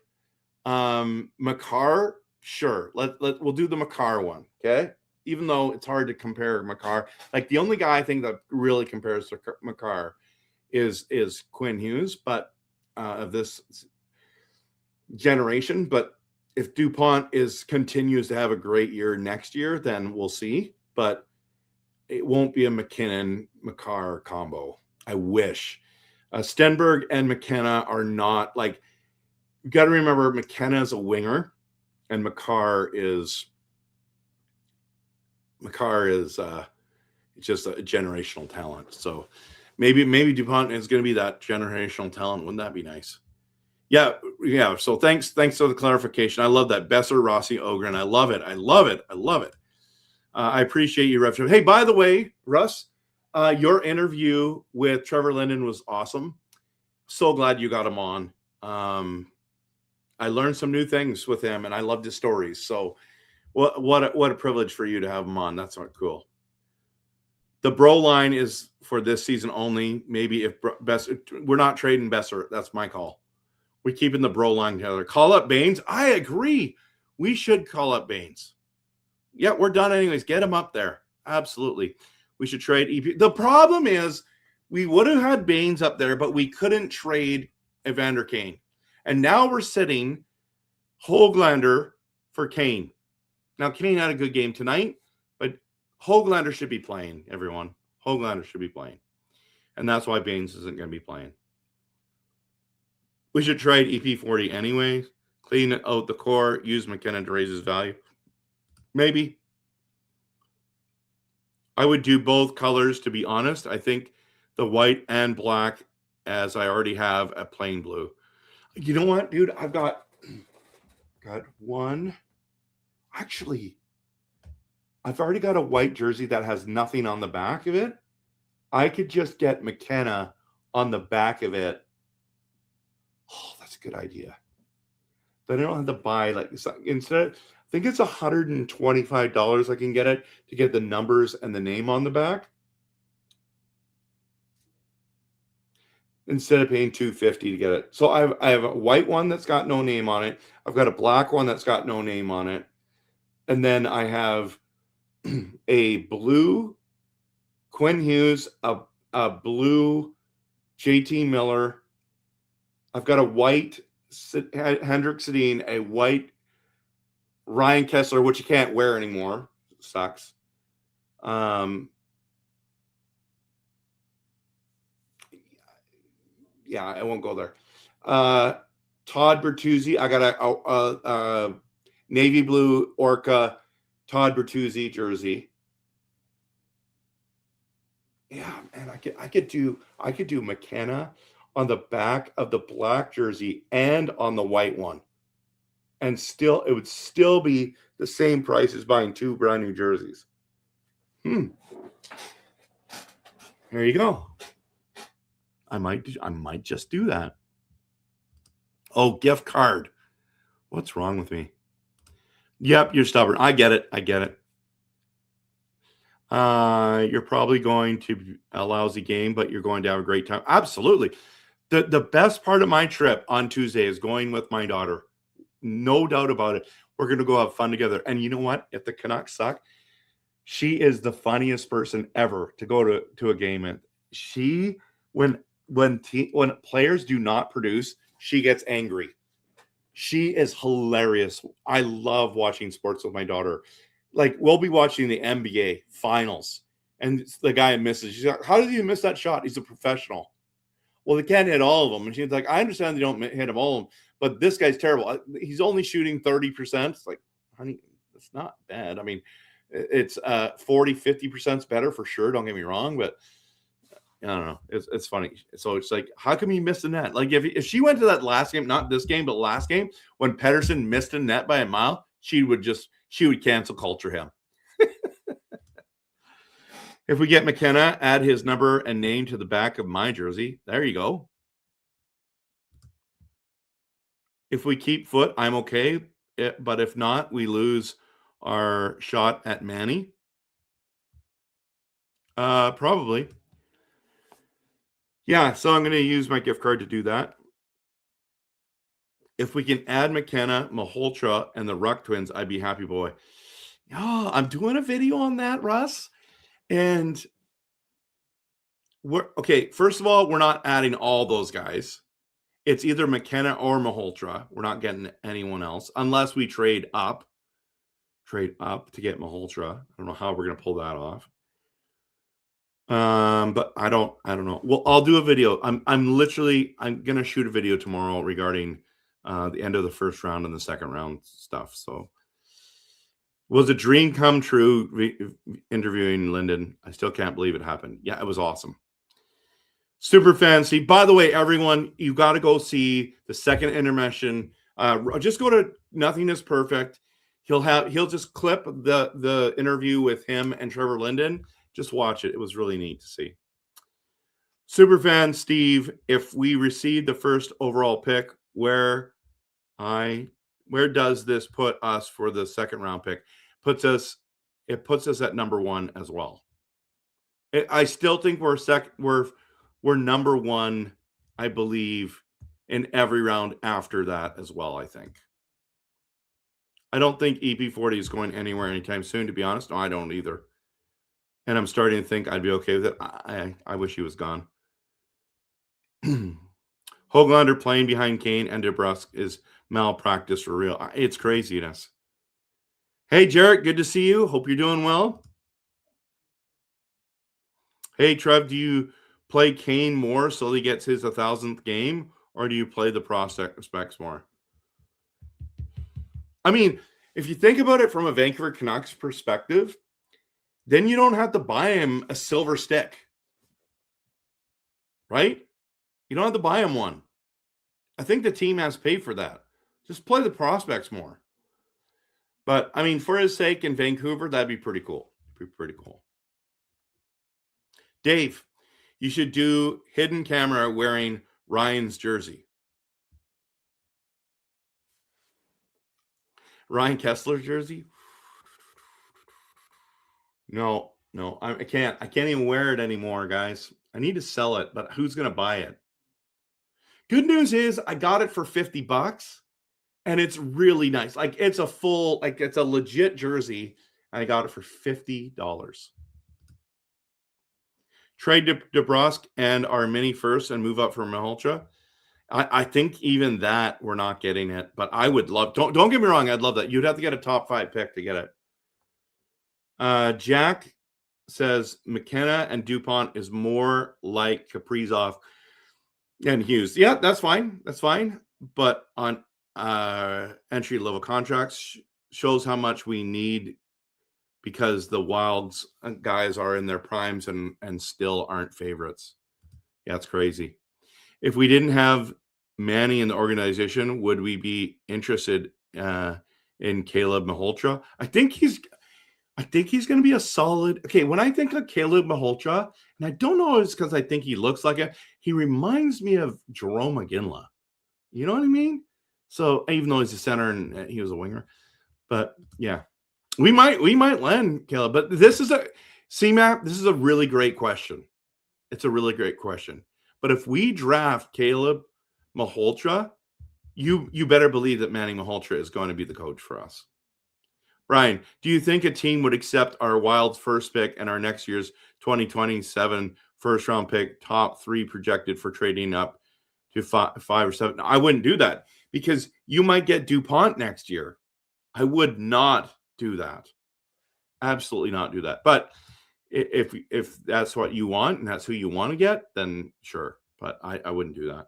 Makar, sure. We'll do the Makar one, okay? Even though it's hard to compare Makar. Like the only guy I think that really compares to Makar is Quinn Hughes, but of this generation. But if DuPont continues to have a great year next year, then we'll see. But it won't be a McKinnon-Makar combo. I wish. Stenberg and McKenna are not like. You got to remember McKenna is a winger, and Makar is just a generational talent. So maybe DuPont is going to be that generational talent. Wouldn't that be nice? Yeah. So thanks for the clarification. I love that. Besser, Rossi, Ogren. I love it. I appreciate you, RevTrev. Hey, by the way, Russ, your interview with Trevor Linden was awesome. So glad you got him on. I learned some new things with him, and I loved his stories. So what a privilege for you to have him on. That's cool. The bro line is for this season only. Maybe if we're not trading Besser, that's my call. We're keeping the bro line together. Call up Baines. I agree. We should call up Baines. Yeah, we're done anyways. Get him up there. Absolutely. We should trade EP. The problem is we would have had Baines up there, but we couldn't trade Evander Kane. And now we're sitting Höglander for Kane. Now, Kane had a good game tonight, but Höglander should be playing, everyone. Höglander should be playing. And that's why Baines isn't going to be playing. We should trade EP40 anyway. Clean out the core. Use McKinnon to raise his value. Maybe. I would do both colors, to be honest. I think the white and black, as I already have a plain blue. You know what, dude? I've got one. Actually, I've already got a white jersey that has nothing on the back of it. I could just get McKenna on the back of it. Oh, that's a good idea. Then I don't have to buy like this. Instead, I think it's $125 I can get it to get the numbers and the name on the back. Instead of paying $250 to get it. So I have a white one that's got no name on it. I've got a black one that's got no name on it. And then I have a blue Quinn Hughes, a blue JT Miller. I've got a white Hendrik Sedin, a white Ryan Kessler, which you can't wear anymore. Sucks. Yeah, I won't go there. Todd Bertuzzi. I got a navy blue Orca Todd Bertuzzi jersey. Yeah, man, I could do McKenna on the back of the black jersey and on the white one. And it would still be the same price as buying two brand new jerseys. There you go. I might just do that. Oh, gift card. What's wrong with me? Yep, you're stubborn. I get it. You're probably going to a lousy game, but you're going to have a great time. Absolutely. The best part of my trip on Tuesday is going with my daughter. No doubt about it. We're going to go have fun together. And you know what? If the Canucks suck, she is the funniest person ever to go to a game with. She, when players do not produce, she gets angry. She is hilarious. I love watching sports with my daughter. Like, we'll be watching the NBA finals, and the guy misses. She's like, how did you miss that shot? He's a professional. Well, they can't hit all of them. And she's like, I understand they don't hit them all of them, but this guy's terrible. He's only shooting 30%. It's like, honey, that's not bad. I mean, it's 40, 50% is better for sure. Don't get me wrong, but I don't know. It's funny. So it's like, how come you miss a net? Like if she went to that last game, not this game, but last game, when Pettersson missed a net by a mile, she would cancel culture him. If we get McKenna, add his number and name to the back of my jersey. There you go. If we keep Foot, I'm okay. But if not, we lose our shot at Manny. Probably. Yeah, so I'm going to use my gift card to do that. If we can add McKenna, Malhotra, and the Ruck twins, I'd be happy boy. Oh, I'm doing a video on that, Russ. And first of all, we're not adding all those guys. It's either McKenna or Malhotra. We're not getting anyone else unless we trade up to get Malhotra. I don't know how we're going to pull that off. But I don't know. Well, I'll do a video. I'm going to shoot a video tomorrow regarding the end of the first round and the second round stuff. So was a dream come true interviewing Lyndon. I still can't believe it happened. Yeah, it was awesome. Super fancy. By the way, everyone, you got to go see the second intermission. Just go to Nothing Is Perfect. He'll just clip the interview with him and Trevor Linden. Just watch it. It was really neat to see. Superfan Steve, if we receive the first overall pick, where does this put us for the second round pick? It puts us at number 1 as well. I still think we're number one, I believe, in every round after that as well, I think. I don't think EP40 is going anywhere anytime soon, to be honest. No, I don't either. And I'm starting to think I'd be okay with it. I wish he was gone. Hoglander playing behind Kane and DeBrusque is malpractice for real. It's craziness. Hey, Jarrett, good to see you. Hope you're doing well. Hey, Trev, do you play Kane more so he gets his 1,000th game, or do you play the prospects more? I mean, if you think about it from a Vancouver Canucks perspective, then you don't have to buy him a silver stick, right? You don't have to buy him one. I think the team has paid for that. Just play the prospects more. But, I mean, for his sake in Vancouver, that'd be pretty cool. Pretty cool. Dave, you should do hidden camera wearing Ryan's jersey. Ryan Kessler's jersey? No, I can't. I can't even wear it anymore, guys. I need to sell it, but who's going to buy it? Good news is I got it for $50 and it's really nice. Like it's a legit jersey. And I got it for $50. Trade DeBrusque and our mini first and move up for Malhotra. I think even that we're not getting it, but I would love. Don't get me wrong. I'd love that. You'd have to get a top 5 pick to get it. Jack says McKenna and DuPont is more like Kaprizov and Hughes. Yeah, that's fine. That's fine. But on entry level contracts shows how much we need because the Wild's guys are in their primes and still aren't favorites. Yeah, it's crazy. If we didn't have Manny in the organization, would we be interested in Caleb Malhotra? I think he's going to be a solid. Okay, when I think of Caleb Malhotra, and I don't know it's because I think he looks like it, he reminds me of Jerome McGinley. You know what I mean? So even though he's a center and he was a winger, but yeah, we might land Caleb. But this is a CMAP. This is a really great question. It's a really great question. But if we draft Caleb Malhotra, you better believe that Manny Malhotra is going to be the coach for us. Brian, do you think a team would accept our Wild's first pick and our next year's 2027 first round pick, top 3 projected for trading up to 5 or 7? I wouldn't do that because you might get DuPont next year. I would not do that. Absolutely not do that. But if that's what you want and that's who you want to get, then sure. But I wouldn't do that.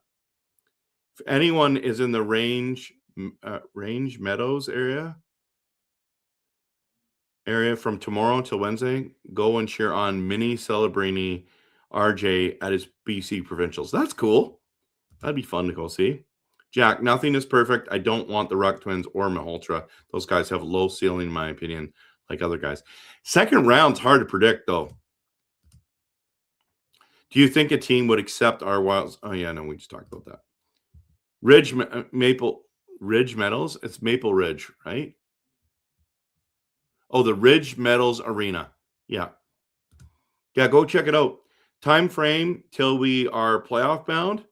If anyone is in the Range Meadows area from tomorrow until Wednesday, go and cheer on Mini Celebrini RJ at his BC Provincials. That's cool. That'd be fun to go see. Jack, nothing is perfect. I don't want the Ruck Twins or Malhotra. Those guys have low ceiling, in my opinion, like other guys. Second round's hard to predict, though. Do you think a team would accept our Wilds? Oh, yeah, no, we just talked about that. Ridge Metals? It's Maple Ridge, right? Oh, the Ridge Metals Arena. Yeah. Yeah, go check it out. Time frame till we are playoff bound.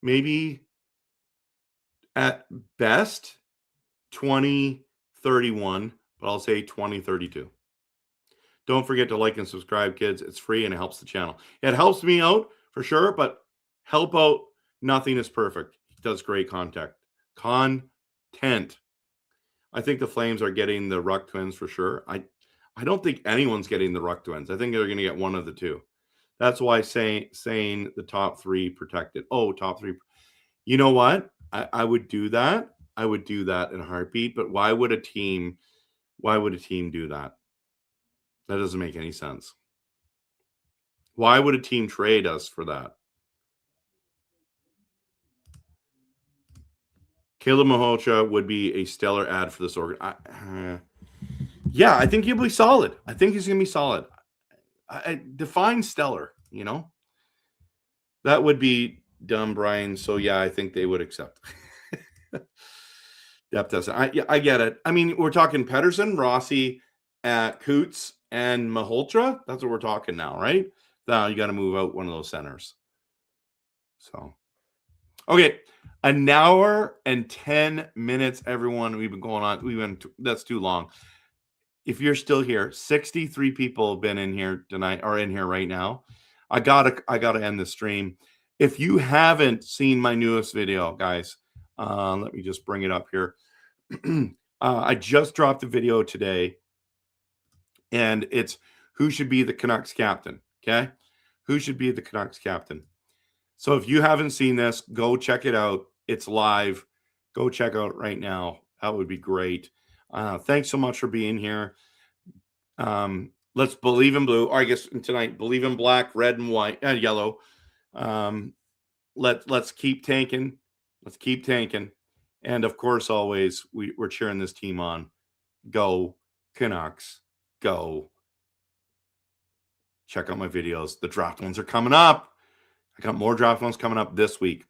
Maybe at best 2031, but I'll say 2032. Don't forget to like and subscribe, kids. It's free and it helps the channel. It helps me out for sure, but help out. Nothing is perfect. He does great content. I think the Flames are getting the Ruck Twins for sure. I don't think anyone's getting the Ruck Twins. I think they're going to get one of the two. That's why saying the top 3 protected. Oh, top 3. You know what? I would do that. I would do that in a heartbeat. But why would a team do that? That doesn't make any sense. Why would a team trade us for that? Caleb Malhotra would be a stellar ad for this organ. Yeah, I think he'll be solid. I think he's going to be solid. I define stellar, you know? That would be dumb, Brian. So, yeah, I think they would accept. Depth doesn't. I get it. I mean, we're talking Pettersson, Rossi, at Coots and Malhotra. That's what we're talking now, right? Now you got to move out one of those centers. So, okay, an hour and 10 minutes, everyone. We've been going on. That's too long. If you're still here, 63 people have been in here tonight, are in here right now. I gotta end the stream. If you haven't seen my newest video, guys, let me just bring it up here. I just dropped the video today, and it's who should be the Canucks captain. Okay, who should be the Canucks captain? So if you haven't seen this, go check it out. It's live. Go check out right now. That would be great. Thanks so much for being here. Let's believe in blue. Or I guess tonight, believe in black, red, and white, and yellow. Let's keep tanking. Let's keep tanking. And of course, always we're cheering this team on. Go Canucks. Go. Check out my videos. The draft ones are coming up. I got more draft ones coming up this week.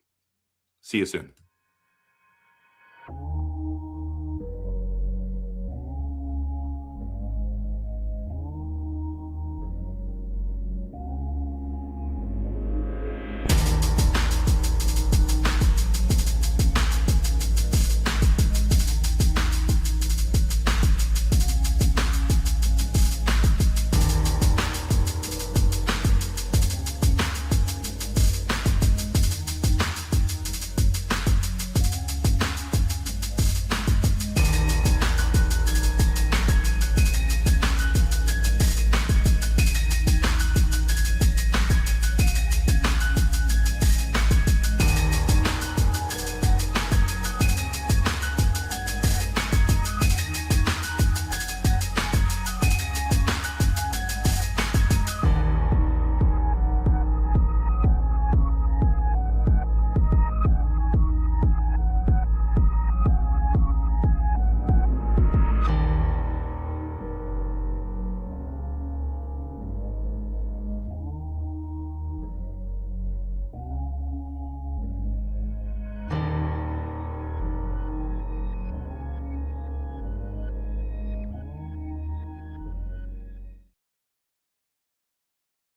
See you soon.